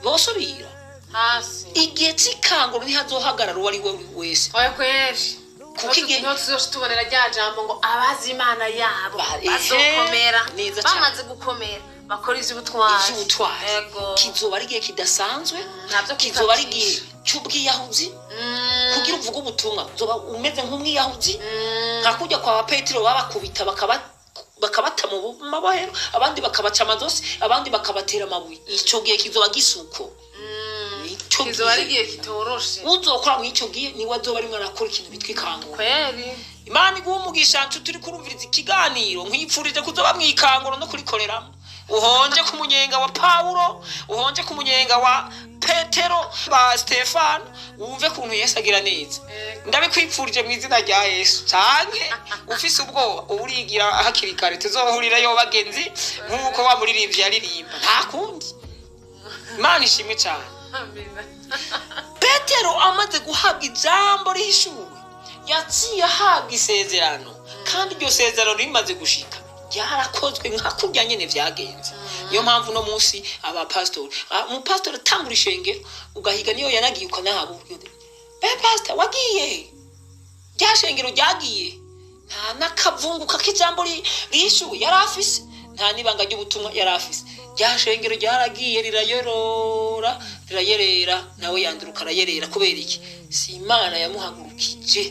bosubira hasi igihe cy'ikanguro ntihazohagarara uwo ari we wese kuko igihe tubonera rya jambo ngo abazi imana yabo bazokomera bamaze gukomera bakora ivy'ubutwari kizoba ari igihe kidasanzwe kizoba ari igihe cy'ubwiyahuzi kugira uvuga ubutumwa uzoba umeze nk'umwiyahuzi nka kujya kwa Petero babakubita bakabata mu mabohero abandi bakabaca amazosi abandi bakabatera amabuye icyo gihe kizoba gisuko kizoba ari igihe kitoroshe uzokora mu icyo gihe niwe azoba arimo arakora ikintu bitwa ikanguro Imana iguha umugisha turi kurumviriza ikiganiro nkwipfurije kuzoba mu ikanguro no kurikoreramo uhonje ku munyenga wa Paulo uhonje ku munyenga wa Petero ba Stefano wumve kuntu Yesu agira neza ndabikwipfurije mu izina rya Yesu canke ufise ubwoba urigira hakiri kare tuzohurira yo bagenzi nkuko bamuririmbye yaririmba nta kundi Imana ishimwe cyane Petero amaze guhabwa ijambo rihishuwe yaciye ahabwa isezerano kandi iryo sezerano rimaze gushika yarakozwe nka kurya nyene vyagenze niyo mpamvu no munsi aba pastor mu pastor tangura ishengero ugahiga niyo yanagiye ukanahabo pastor wagiye ryashengero ryagiye nta nakavunguka k'ijambo rishuwe yarafise nta nibanga ry'ubutumwa yarafise ryashengero ryaragiye rirayerera nawe yanduruka arayerera kubera iki si Imana yamuhagurukije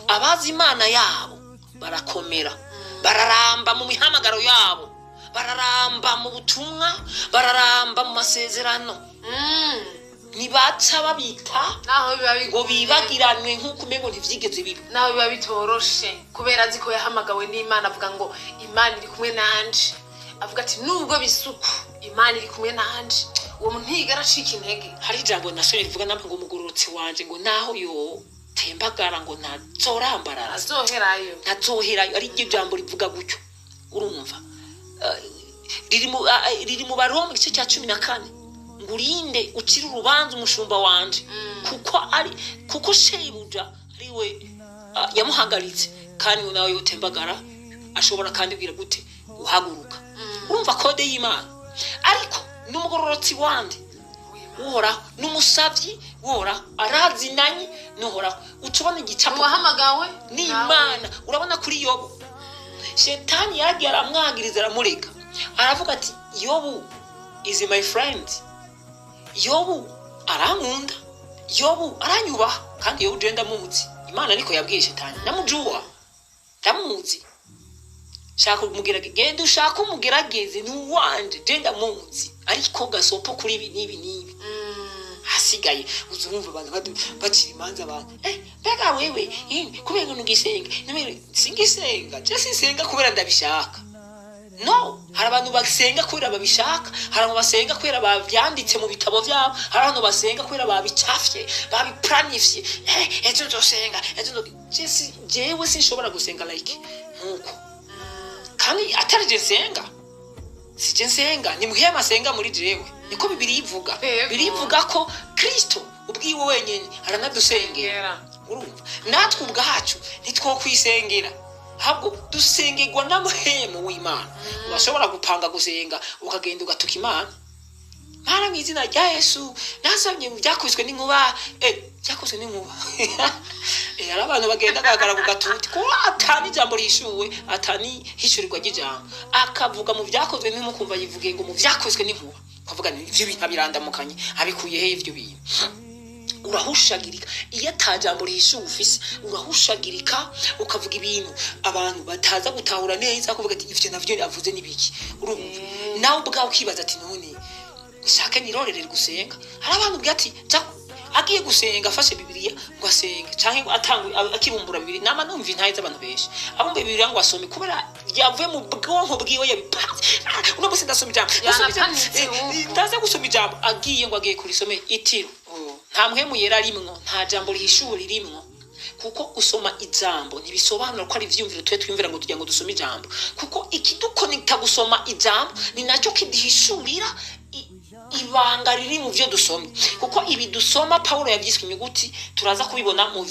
abazi Imana yabo barakomera bararamba mu mihamagaro yabo bararamba mu butumwa bararamba mu masezerano nibaca babita ngo bibagiranwe nk'uko umengo ntivyigeze biba naho biba bitoroshe kubera aziko yahamagawe n'Imana avuga ngo Imana iri kumwe nanje avuga ati nubwo bisuku Imana iri kumwe nanje uwo muntu ntigera acika intege hari ijambo nashoye rivuga namwe ngo umugororotsi wanje ngo naho yo tembagara ngo ntazorambarara ntazoherayo ari iryo jambo rivuga gutyo urumva riri mu Baroma mu gice cya 14 ngurinde ukiri urubanza umushumba wanje kuko shebuja ari we yamuhagaritse kandi nawe yotembagara ashobora kandi bwira gute uhaguruka urumva kode y'Imana ariko n'umugororotsi wande wora n'umusavyi wora arazinanye nohora ucubona igicapo wahamagawe n'Imana urabona kuri Yobu Shetani yagiye aramwagiriza aramureka aravuga ati Yobu is my friend Yobu arankunda Yobu aranyubaha kandi Yobu je ndamuzi Imana niko yabwiye Shetani namujuwa ndamuzi shaka umugerageze genda ushaka umugerageze n'uwanje je ndamuzi ariko gasopo kuri ibi nibi hasigaye uzumva abantu bacira imanza abantu bega wewe kubera ngo ngisenga nimero singisenga je sisenga kubera ndabishaka no, hari abantu basenga kubera babishaka, hari abantu basenga kubera bavyanditse mu bitabo vyabo, hari abantu basenga kubera babicafye, babiplanifye. Ejo nzosenga, jewe sinshobora gusenga like nkuko. Kandi atari je senga. Sije nsenga, ni muhema asenga muri jewe. Niko Bibiliya ivuga. Bibiliya ivuga ko Kristo ubwiwe wenyene aranadusengera. Urumva? Natwe ubwacu ntitwokwisengera. Habwo dusengerwa n'amahema w'Imana. Urashobora gupanga gusenga ukagenda ugatuka Imana. Mara mu izina rya Yesu nasabye byakubiswe n'inkuba. Byakubiswe n'inkuba. Hari abantu bagenda gagara ku gatuti ko atani ijambo rishuwe atani hishurirwa ry'ijambo. Akavuga mu byakozwe ntimukumva yivuge ngo mu byakubiswe n'inkuba. Kavuga ni ibyo bintu birandamukanye abikuye he ibyo bintu. Urahushagirika iyo atajambo rishuwe ufise urahushagirika ukavuga ibintu abantu bataza gutahura neza kuvuga ati ivyo navyo avuze nibiki. Urumva nawe ubwawe ukibaza ati none nshaka nirorerere gusenga. Hari abantu bwati agiye gusenga afashe Bibiliya ngo asenge canke atangwe akibumbura Bibiliya nama numva intaye z'abantu benshi abumbe Bibiliya ngo asome kubera yavuye mu bwonko bwiwe yabipanze. Uno bose ndasoma ijambo ndaza gusoma ijambo agiye ngo agiye kurisome itiro nta muhemu yera rimwo nta jambo rihishuwe rimwo kuko usoma ijambo ntibisobanura ko ari ivyumviro twe twimvira ngo tujya ngo dusome ijambo kuko ikidukonekta gusoma ijambo ni nacyo kidihishurira ibanga riri mu byo dusomye kuko ibi dusoma Paulo yavyiswe inyuguti turaza kubibona mu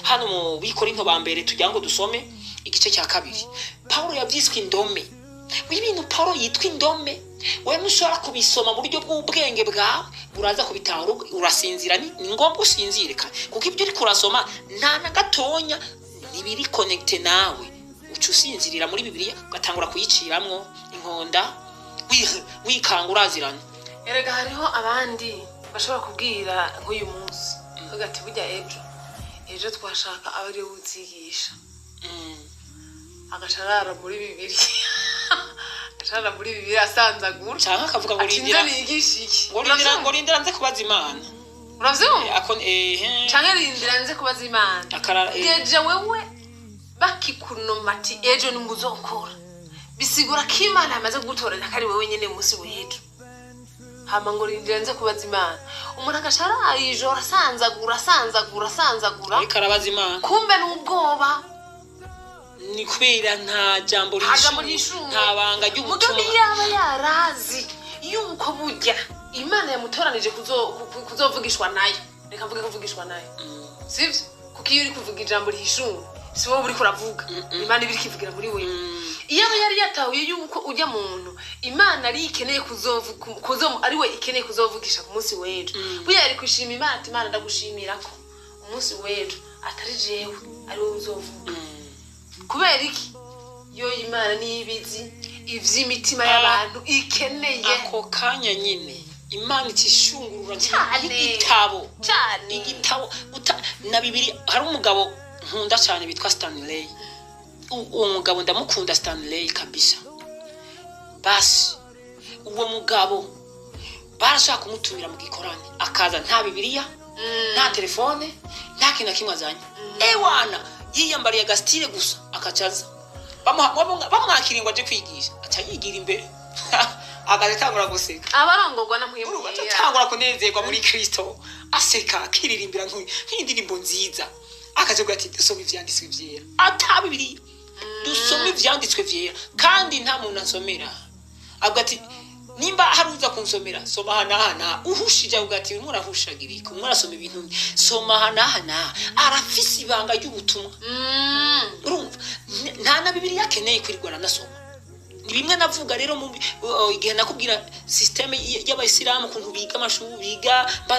hano mu Bikorinto ba mbere tujya ngo dusome igice cya 2. Paulo yavyiswe indome ibintu Paulo yitwa indome we mushobora kubisoma mu buryo bw'ubwenge bwawe uraza kubitahura urasinzira ni ngombwa usinzire kuko ibyo uri kurasoma nta na gatonya nibiri connecte nawe ucu usinzirira muri Bibiliya gatangura kuyiciramwo inkonda wikanga urazirana. Erega hariho abandi bashobora kubwira nk'uyu munsi bagati burya ejo twashaka abari uzigisha agasharara muri Bibiliya ashara muri Bibiliya asanzagura cyangwa akavuga ngo rindira nigisha iki ngo rindira nze kubaza Imana uravyo cyangwa rindira nze kubaza Imana eje wewe bakikunomati ejo nimuzokora bisigura ko Imana yamaze gutorera kari wewe nyene musi wejo hama ngo rindira nze kubaza Imana umuntu agashara ijoro asanzagura ariko arabaza Imana kumbe n'ubwoba ni kubera nta jambo rishuwe nta banga ry'ubutumwa mugabe yaba yarazi yuko burya Imana yamutoranije kuzovugishwa nayo reka mvuge kuvugishwa nayo sivyo kuko iyo uri kuvuga ijambo rishuwe si wowe uri kuravuga Imana ibiri kivugira muri wewe iyo yari yatahuye yuko ujya muntu Imana ari ikeneye ari we ikeneye kuzovugisha ku munsi w'ejo buya ari kwishima Imana ati Imana ndagushimira ko umunsi w'ejo atari jewe ari wowe uzovuga kubera iki yo Imana nibizi ivy'imitima y'abantu ikeneye ako kanya nyine Imana itishungurura igitabo na Bibiliya. Hari umugabo nkunda cyane bitwa Stanley. Uwo mugabo ndamukunda Stanley kabisa. Basi uwo mugabo barashaka kumutumira mu gikorani akaza nta Bibiliya nta telefone nta kintu kimwe azanye ewana yiyambariye gastire gusa akacaza bamwakira ngo aje kwigisha aca yigira imbere agatangura guseka abarongorwa na muhimu atangura kunezerwa muri Kristo aseka akiririmbira nk'indirimbo nziza akaje ati dusome ivyanditswe vyera ata Bibiliya dusome ivyanditswe vyera kandi nta muntu ansomera ati nimba haruza kunsomera soma hana uhushije ugati murahushagirika murasoma ibintu soma hana arafise ibanga ry'ubutumwa urumva nta na Bibiliya akeneye kwirigwana nasoma ni bimwe navuga rero mu igihe nakubwira systeme y'abayisilamu kuntu biga amashuri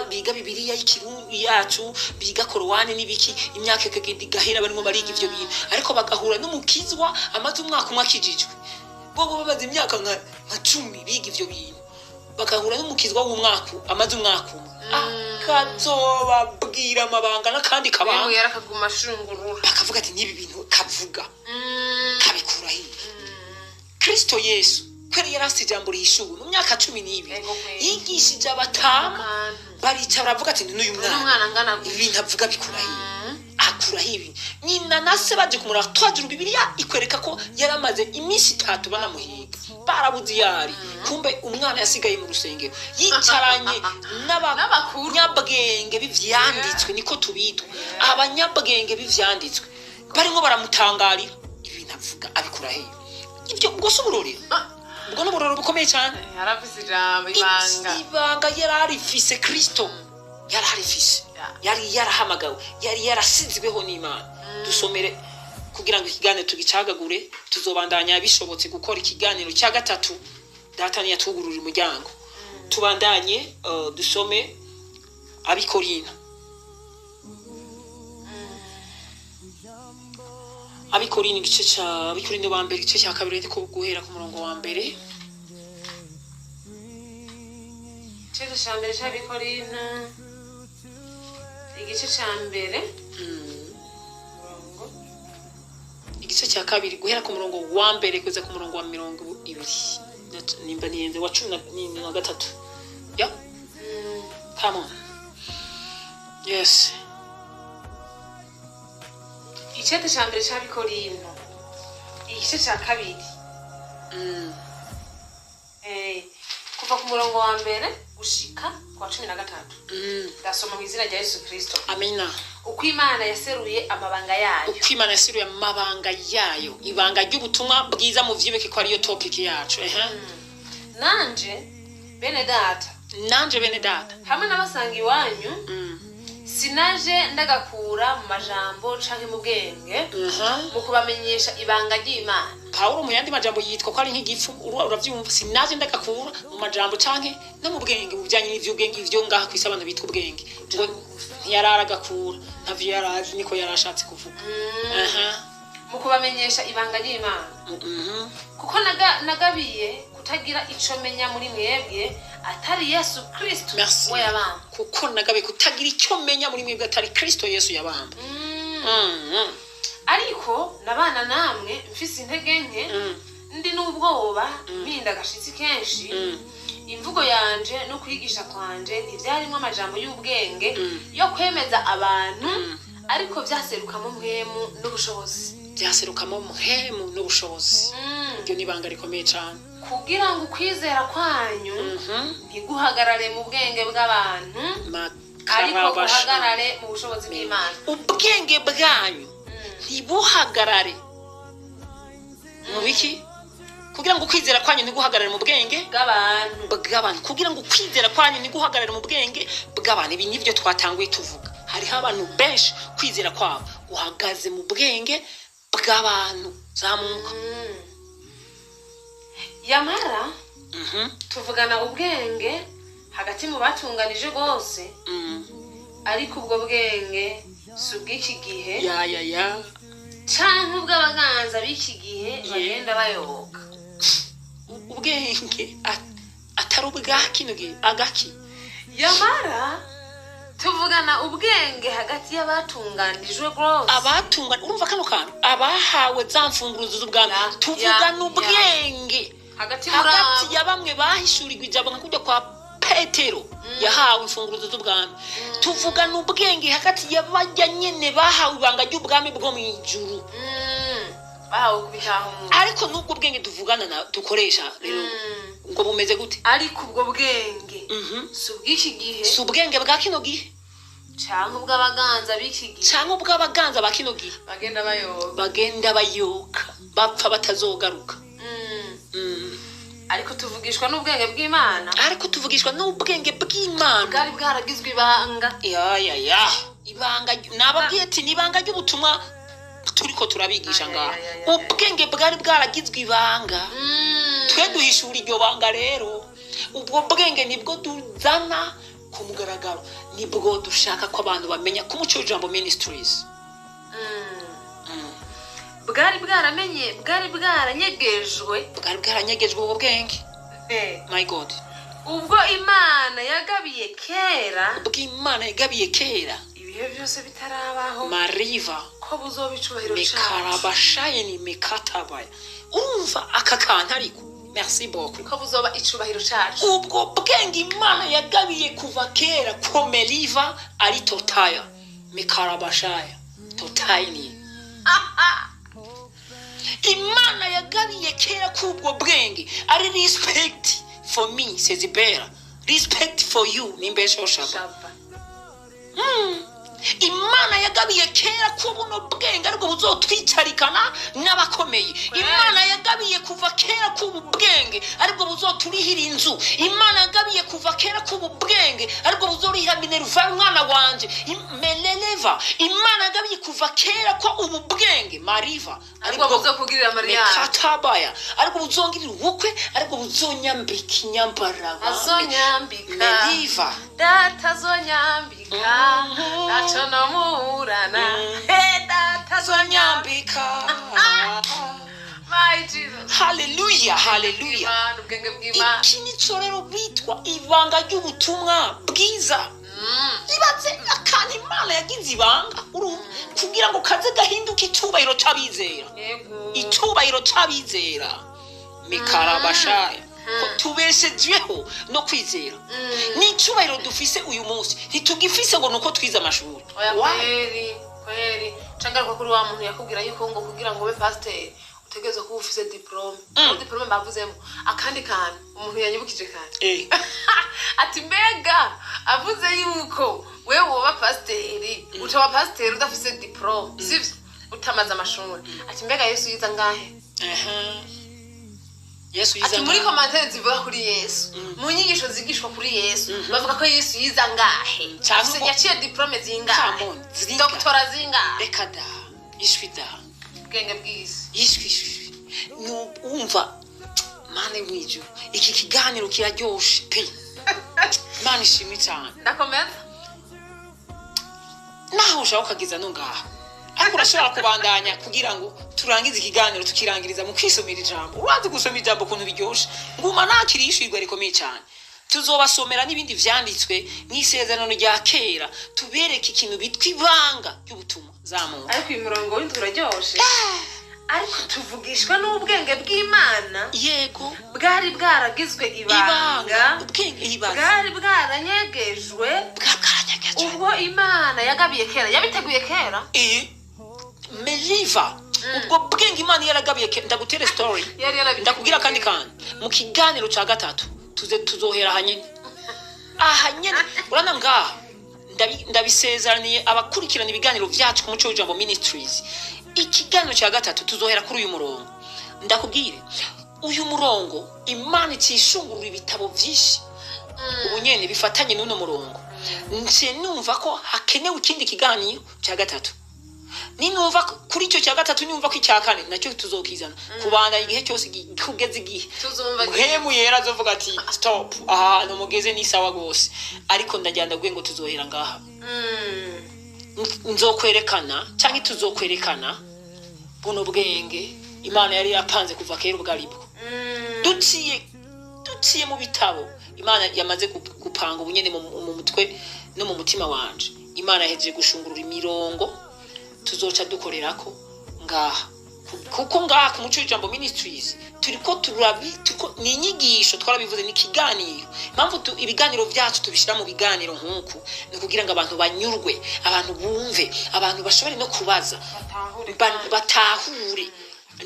biga Bibiliya y'ikirundi yacu biga Korowani n'ibiki imyaka ikagenda igahera barimo bariga ivyo bintu ariko bagahura n'umukizwa amaze umwaka umwe akijijwe bo babaza imyaka nka 10 biga ivyo bintu bakahura n'umukizwa w'umwaka amaze umwaka akazobabwira amabanga nakandi kabanga yarakaguma shungurura bakavuga ati nibi bintu kavuga kabikura hiye Kristo Yesu kweri yarasi jambo rishuwe mu myaka 12 yigishije abatama barica baravuga ati n'uyu mwana ngana ibintu avuga bikura hiye akura hivi nyina nase baje kumura twagira Bibiliya ikwereka ko yaramaze iminsi 3 banamuhiga barabuzi yari kumbe umwana yasigaye mu rusengero yicaranye n'abanyabwenge bivyanditswe niko tubitwa abanyabwenge bivyanditswe barimo baramutangarira ibintu avuga abikura he ibyo ubwo suburore ubwo n'uburoro bukomeye cyane yarafise ijambo ibanga yararifise Kristo yararifise yari yarahamagawe yari yarasizweho n'Imana dusomere kugira ngo ikiganiro tugicagagure tuzobandanya bishobotse gukora ikiganiro cya gatatu data ni yatugurura umuryango tubandanye dusome abikorina abikorina igice cya abikorina wa mbere igice cya kabiri ariko guhera ku murongo wa mbere igice cya mbere cy'abikorina igice cya mbere igice cya kabiri guhera ku murongo wa mbere kuza ku murongo wa 20 nimba niyenze wa 13 ya come on yes igice cya mbere cy'abikorina igice cya kabiri kuva ku murongo wa mbere gushika kwa 13 ndasoma mu izina rya Yesu Kristo amina uko Imana yaseruye amabanga yayo uko Imana yaseruye amabanga yayo ibanga ry'ubutumwa bwiza mu vyibeke ko ariyo topic yacu nanje bene data hamwe n'abasanga iwanyu sinaje ndagakura mu majambo canke mu bwenge mu kubamenyesha ibanga ry'Imana Paulo mu yandi majambo yitwa ko ari nk'igifu uravyumva sinaje ndagakura mu majambo canke no mu bwenge mu byanye n'ivy'ubwenge ivyo ngaha kwisabana bitwa ubwenge ngo ntiyararagakura ntavyo yarazi niko yarashatse kuvuga mu kubamenyesha ibanga ry'Imana kuko nagabiye kutagira ico menya muri mwebwe atari Yesu Kristo we yabamba kuko nagabiye kutagira ico menya muri mwebwe atari Kristo Yesu yabamba ariko nabana namwe mfise intege nke ndi n'ubwoba mpinda gashitsi kenshi imvugo yanje no kwigisha kwanje ntivyarimo amajambo y'ubwenge yo kwemeza abantu ariko vyaserukamo mpemu n'ubushobozi ibyo nibanga rikomeye cyane kugira ngo ukwizera kwanyu ntiguhagarare mu bwenge bw'abantu ariko guhagarare mu bushobozi bw'Imana ubwenge bwanyu ntibuhagarare mu biki kugira ngo ukwizera kwanyu ntiguhagarare mu bwenge bw'abantu kugira ngo ukwizera kwanyu ntiguhagarare mu bwenge bw'abantu ibi nivyo twatanguye tuvuga hariho abantu benshi kwizera kwabo uhagaze mu bwenge bw'abantu zamuka yamara tuvugana ubwenge hagati mu batunganije bose ariko ubwo bwenge subw'iki gihe canke ubw'abaganza b'iki gihe bagenda bayoboka ubwenge atari ubwa kino gihe agaki yamara tuvugana ubwenge hagati y'abatunganijwe bose urumva kano kantu abahawe za mfunguruzo z'ubwami tuvugana ubwenge hagati ya bamwe bahishurirwa ijambo nka kujya kwa Petero yahawe imfunguruzo z'ubwami tuvugana ubwenge hagati y'abajya nyene bahawe ibanga ry'ubwami bwo mu ijuru bahawe kubitaho ariko n'ubwo bwenge tuvugana na dukoresha rero ngo bumeze gute ariko ubwo bwenge subw'iki gihe subwenge bwa kino gihe canke ubw'abaganza b'iki gihe canke ubw'abaganza ba kino gihe bagenda bayoka bapfa batazogaruka ariko tuvugishwa n'ubwenge bw'Imana bwari bwaragizwe ibanga ibanga nababwiye ati nibanga ry'ubutumwa turiko turabigisha ngaha ubwenge bwari bwaragizwe ibanga twe duhishura iryo banga rero ubwo bwenge nibwo duzana ku mugaragaro nibwo dushaka ko abantu bamenya ko umuco w'ijambo ministries bwari bwaranyegejwe ubwo bwenge my god ubwo Imana yagabiye kera ibihe byose bitarabaho mariva ko buzobicubahiro mekarabashaye ni mekatabaya urumva aka kantu ariko merci beaucoup ko buzoba icubahiro cacu ubwo bwenge Imana yagabiye kuva kera ko meliva ari totaya mekarabashaya totally. Imana yagabiye kera kubwo bwenge ari respect for me Sezibera, respect for you nimbesho Shabah. Imana yagabiye kera ko buno bwenge ariko buzotwicarikana n'abakomeye. Imana yagabiye kuva kera ko bwenge ariko buzoturihira inzu. Imana yagabiye kuva kera ko bwenge ariko buzorihira Minerva mwana wanje Meleleva. Imana yagabiye kuva kera ko ubu bwenge Mariva ariko buzokugirira Maria katabaya ariko buzongirira ubukwe ariko buzonyambika inyambara azonyambika Meliva data azonyambika Chono murana data zonyambika. My Jesus. Hallelujah, hallelujah. Iki nico rero bitwa ibanga ry'ubutumwa bwiza. Ibaze akandi Imana yagize ibanga kugira ngo kaze gahinduka icubahiro c'abizera. Icubahiro c'abizera. Mikarabashaya. Tubeshejweho no kwizera. Ni icubahiro dufise uyu munsi ntitugifise ngo nuko twize amashuri. Kweri cangaruka kuri wa muntu yakubwira yuko ngo kugira ngo ube pastor utegerezwa kuba ufise diplome. Diplome bavuzemo akandi kantu umuntu yanyibukije kandi ati mbega avuze yuko wewe woba pastor utaba pastor udafise diplome sivyo utamaze amashuri. Ati mbega Yesu yiza ngahe? Yesu yiza ati muri commentaire zivuga kuri Yesu mu nyigisho zigishwa kuri Yesu bavuga ko Yesu yiza ngahe? Cyafise yaciye diplome zingahe? Doctora zingahe? Reka da ishwida bwenge bw'isi ishwi numva mane mwijuru iki kiganiro kiraryoshe pe. Mane ishimwe cyane. Ndakomeza naho ushaka kagiza no ngaho ariko urashobora kubandanya kugira ngo turangize ikiganiro tukirangiriza mu kwisomera ijambo. Urazi gusoma ijambo kuntu biryoshe nguma nakirishirwa rikomeye cyane. Tuzobasomera n'ibindi vyanditswe n'isezerano rya kera tubereke ikintu bitwa ibanga ry'ubutumwa zamuntu. Ariko imirongo w'inzu uraryoshe ariko tuvugishwa n'ubwenge bw'Imana. Yego bwari bwaragizwe ibanga bwari bwaranyegejwe ubwo Imana yagabiye kera yabiteguye kera. Meliva ubwo bwenge Imana yaragabiye kera. Ndagutere story ndakubwira kandi mu kiganiro ca gatatu tuzohera hanyene urana ngaha ndabisezeraniye abakurikirana ibiganiro vyacu ku muco w'ijambo Ministries. Ikiganiro ca gatatu tuzohera kuri uyu murongo. Ndakubwire uyu murongo Imana itishungurura ibitabo vyinshi ubu nyene bifatanye n'uno murongo. Nce numva ko hakenewe ikindi kiganiro ca gatatu. Ninumva kuri icyo cya gatatu numva ko icya kane nacyo tuzokizana kubanda igihe cyose kugeze igihe muhemu yera azovuga ati stop no mugeze ni sawa gose ariko ndajyanda gwe ngo tuzohera ngaha. Nzokwerekana cyangwa tuzokwerekana buno bwenge Imana yari yapanze kuva kera ubwaribwo. Duciye mu bitabo Imana yamaze gupanga ubunyene mu mutwe no mu mutima wanje. Imana yahejeje gushungurura imirongo tuzoca dukorerako ngaha kuko ngaha ku muco w'ijambo Ministries turiko ni inyigisho twarabivuze ni kiganiro. Impamvu ibiganiro vyacu tubishira mu biganiro nk'uku ni kugira ngo abantu banyurwe, abantu bumve, abantu bashobore no kubaza batahure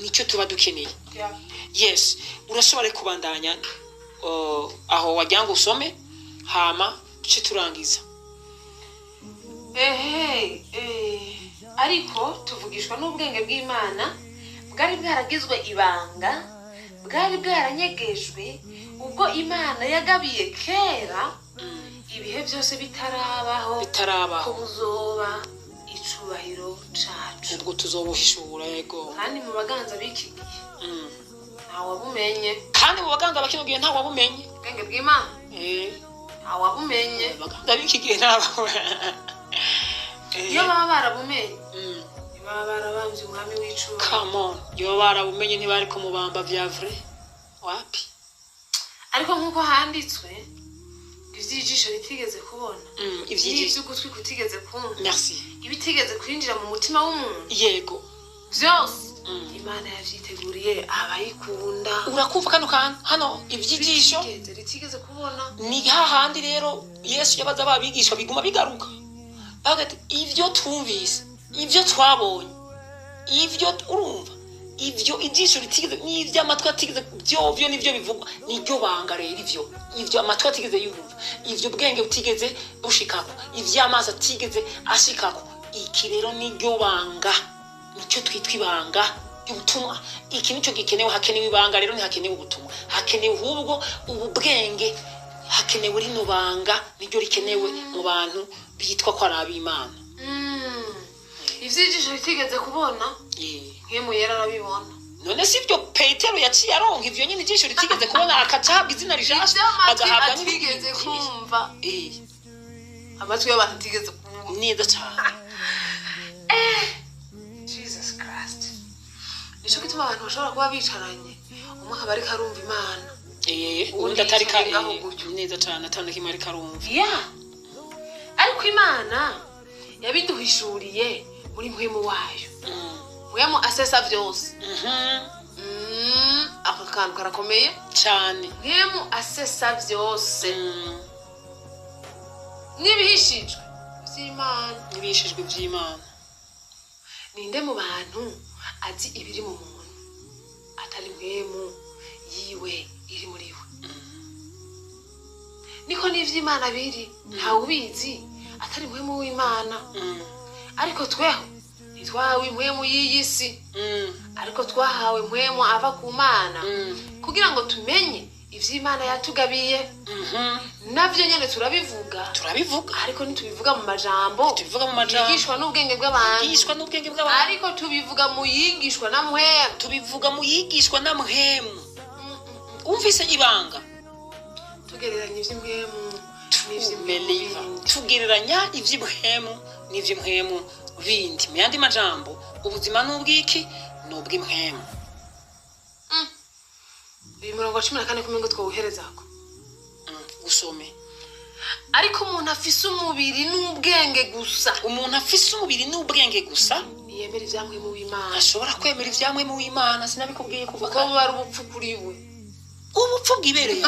nicyo tuba dukeneye. Yes urashobora kubandanya aho wagira ngo usome hama duce turangiza. Ariko tuvugishwa n'ubwenge bw'Imana bwari bwaragizwe ibanga bwari bwaranyegejwe ubwo Imana yagabiye kera ibihe byose bitarabaho kuzoba icubahiro cacu ubwo tuzobuhishura. Yego kandi mu baganza biki nta wabumenye kandi mu baganza bakino gihe nta wabumenye ubwenge bw'Imana nta wabumenye baganza biki gihe nta iyo baba barabumenye baba barabambye umwami w'icuru. Come on iyo barabumenye ntibari kumubamba vya vrai wapi. Ariko nk'uko handitswe ivy'ijisho ritigeze kubona ivy'ugutwi kutigeze kumva merci ibitigeze kwinjira mu mutima w'umuntu. Yego vyose Imana yavyiteguriye abayikunda. Urakumva hano ivy'ijisho ritigeze kubona ni hahandi rero Yesu yabaza ababigishwa biguma bigaruka bagati ivyo twumvise ibyo twabonye ibyo urumva ibyo ijisho ritigeze n'ibyo amatwi atigeze byo nibyo bivugwa niryo banga rero ibyo amatwi atigeze yumva ibyo bwenge butigeze bushikako ivy'amazi atigeze ashikako iki rero niryo banga nicyo twitwa ibanga y'ubutumwa iki nicyo gikenewe hakenewe ibanga rero ntihakenewe ubutumwa hakenewe ahubwo ubu bwenge hakenewe rino banga niryo rikenewe mu bantu bitwa ko ari ab'Imana ivy'ijisho ritigeze kubona nk'emu yera arabibona none si ibyo Petero yaciye aronka ivyo nyine ijisho ritigeze kubona akacahabwa izina rishasha agahabwa n'ibigeze kumva amatwi y'abantu atigeze kumva neza cyane Jesus Christ nico gituma abantu bashobora kuba bicaranye umwe akaba ariko arumva Imana ubundi atari ka neza cyane atandukanye ariko arumva ariko Imana yabiduhishuriye muri mpwemu wayo mpwemu asesa vyose aka kantu karakomeye cyane mpwemu asesa vyose n'ibihishijwe vy'Imana ninde mu bantu azi ibiri mu muntu atari mpwemu yiwe iri muri we niko n'ivy'Imana biri ntawe ubizi atari mpwemu w'Imana ariko tweho ntitwahawe mpwemu y'iyi si ariko twahawe mpwemu ava ku Mana kugira ngo tumenye ivy'Imana yatugabiye navyo nyene turabivuga ariko ntitubivuga mu majambo yigishwa n'ubwenge bw'abantu ariko tubivuga mu yigishwa na mpwemu umvise ibanga tugereranya ivy'impwemu tugereranya ivy'impwemu n'ivy'impwemu bindi mu yandi majambo ubuzima n'ubwiki n'ubw'impwemu 14 kumengo twawuherezako usome ariko umuntu afise umubiri n'ubwenge gusa yemera ivy'amwemu w'Imana ashobora kwemera ivy'amwemu w'Imana sinabikubwiye kuva ko bari ubupfu kuri we ubupfu bwibereye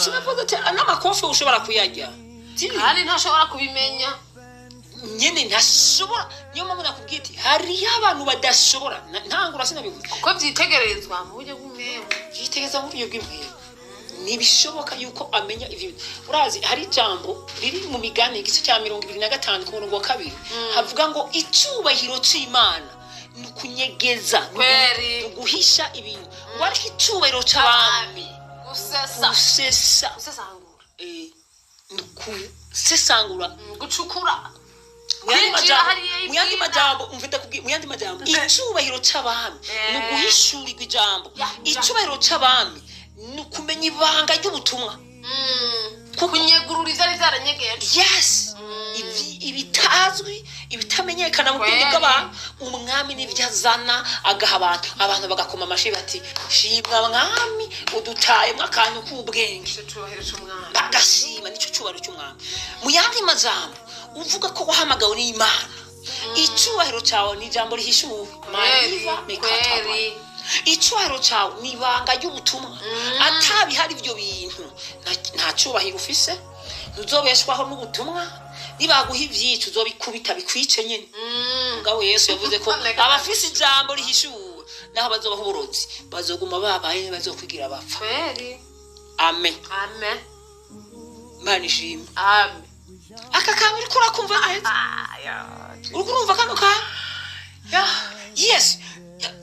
sinavuga ati n'amakofe ushobora kuyarya kandi ntashobora kubimenya nyene ntashobora niyo mpamvu nakubwiye ati hariyo abantu badashobora ntangura sinabivuga kuko vyitegerezwa mu buryo bw'umwemu vyitegereza mu buryo bw'imwemu nibishoboka yuko amenya ivyo urazi hari ijambo riri mu migani igice cya 25 ku murongo wa 2 havuga ngo icubahiro c'Imana nukunyegeza guhisha ibintu ngo ari icubahiro c'abami gusesangura gucukura muyandi majambo icubahiro c'abami nuguhishurirwa ijambo icubahiro c'abami nukumenya ibanga ry'ubutumwa kunyegurura ivyari vyaranyegeje ibitazwi ibitamenyekana mu bwenge bw'abantu umwami n'ivyo azana agaha abantu bagakoma amashi bati shimwa mwami udutaye mwakantu k'ubwenge bagashima nico cubahiro cy'umwami mu yandi majambo uvuga ko wahamagawe n'Imana icubahiro cyawe ni ijambo rihishuwe icubahiro cyawe ni ibanga ry'ubutumwa atabihari ibyo bintu nta cubahiro ufise ntuzobeshwaho n'ubutumwa nibaguha ivyica uzobikubita bikwice nyene ngaho Yesu yavuze ko abafise ijambo rihishuwe naho bazobaho uburozi bazoguma babaye bazokwigira bapfa amen Imana ishimwe amen aka kamwe uriko urakumva neza uriko urumva kano ka yes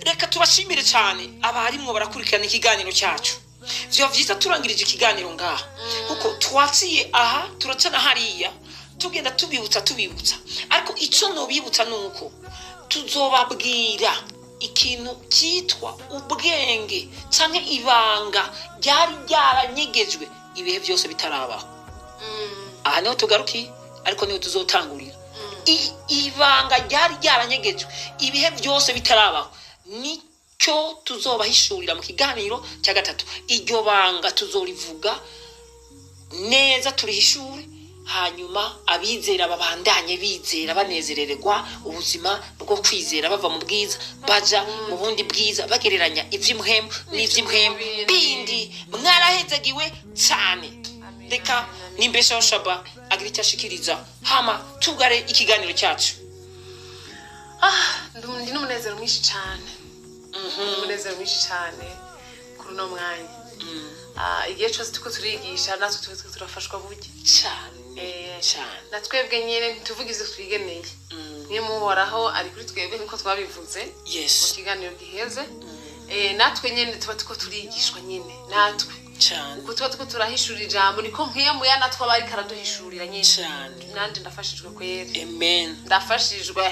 reka tubashimire cyane abarimwo barakurikirana ikiganiro cyacu vyo vyiza turangirije ikiganiro ngaha kuko twatsiye aha turacana hariya tugenda tubibutsa ariko ico no bibutsa nuko tuzobabwira ikintu cyitwa ubwenge canke ibanga ryari ryaranyegejwe ibihe byose bitarabaho aha niho tugaruki ariko niho tuzotangurira ibanga ryari ryaranyegejwe ibihe byose bitarabaho nicyo tuzobahishurira mu kiganiro cya gatatu iryo banga tuzorivuga neza turihishure hanyuma abizera babandanye bizera banezerererwa ubuzima bwo kwizera bava mu bwiza baja mu bundi bwiza bagereranya ivy'imhemu n'ivy'imhemu bindi mwarahezagiwe cyane reka nimbeshaho Shabah agira icyo ashikiriza hama tugare ikiganiro cyacu ndi n'umunezero mwinshi cyane. Umunezero mwinshi cyane kuri uno mwanya. Igihe cyose tuko turigisha natwe turafashwa burya cyane cyane. Natwebwe nyene ntituvugize twigeneye. Niyo muhoraho ari kuri twebwe niko twabivuze. Mu kiganiro giheze. Natwe nyene tuba tuko turigishwa nyene natwe. Cyane. Uko tuba tuko turahishura ijambo niko nk'iyemu ya natwe abari karaduhishurira nyene. Cyane. Nanje ndafashijwe kwere. Amen. Ndafashijwe.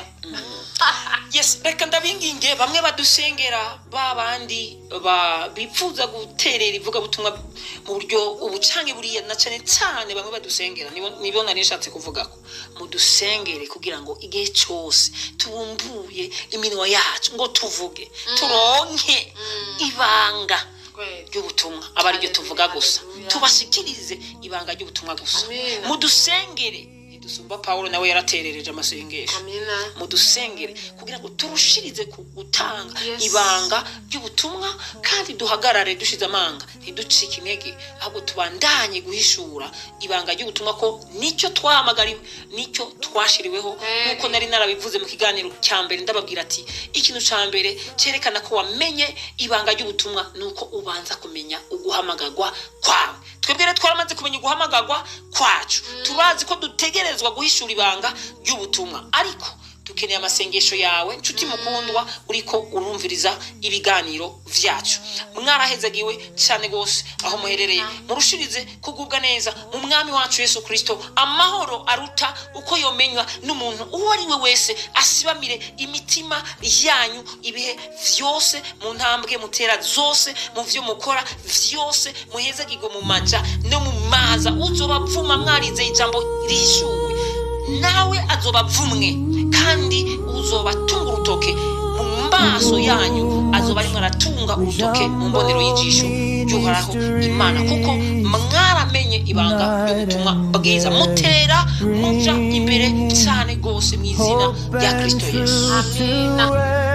Yes, reka ndabinginge bamwe badusengera babandi bipfuza guterera ivuga butumwa mu buryo ubucange buriya na cyane cyane bamwe badusengera nibo nari nshatse kuvuga ko mudusengere kugira ngo igihe cyose tubumbuye iminwa yacu ngo tuvuge turonke ibanga ry'ubutumwa aba ryo tuvuga gusa tubashikirize ibanga ry'ubutumwa gusa mudusengere dusumba Paulo nawe yaraterereje amasengesho mudusengere kugira ngo turushirize gutanga ibanga ry'ubutumwa kandi duhagarare dushize amanga ntiducike intege ahubwo tubandanye guhishura ibanga ry'ubutumwa ko nicyo twahamagariwe nicyo twashiriweho nkuko nari narabivuze mu kiganiro cyambere ndababwira ati ikintu cyambere cerekana ko wamenye ibanga ry'ubutumwa nuko ubanza kumenya uguhamagagwa kwawe. Twebwe twaramaze kumenya uguhamagagwa kwacu turazi ko dutegerezwa guhishura ibanga ry'ubutumwa ariko dukeneye amasengesho yawe nshuti mukundwa uriko urumviriza ibiganiro vyacu. Mwarahezagiwe cyane gose aho muherereye murushirize kugubwa neza mu mwami wacu Yesu Kristo. Amahoro aruta uko yomenywa n'umuntu uwo ari we wese. Asibamire imitima yanyu ibihe vyose mu ntambwe mutera zose mu vyo mukora vyose muhezagirwe mu maja no mu maza. Uzobavuma mwarize ijambo rishuwe nawe azobavumwe kandi uzobatunga urutoke mu maso yanyu azoba arimo aratunga urutoke mu mbonero y'ijisho ry'Uhoraho Imana kuko mwaramenye ibanga ry'ubutumwa bwiza mutera muja imbere cyane gose mu izina rya Kristo Yesu. Amen.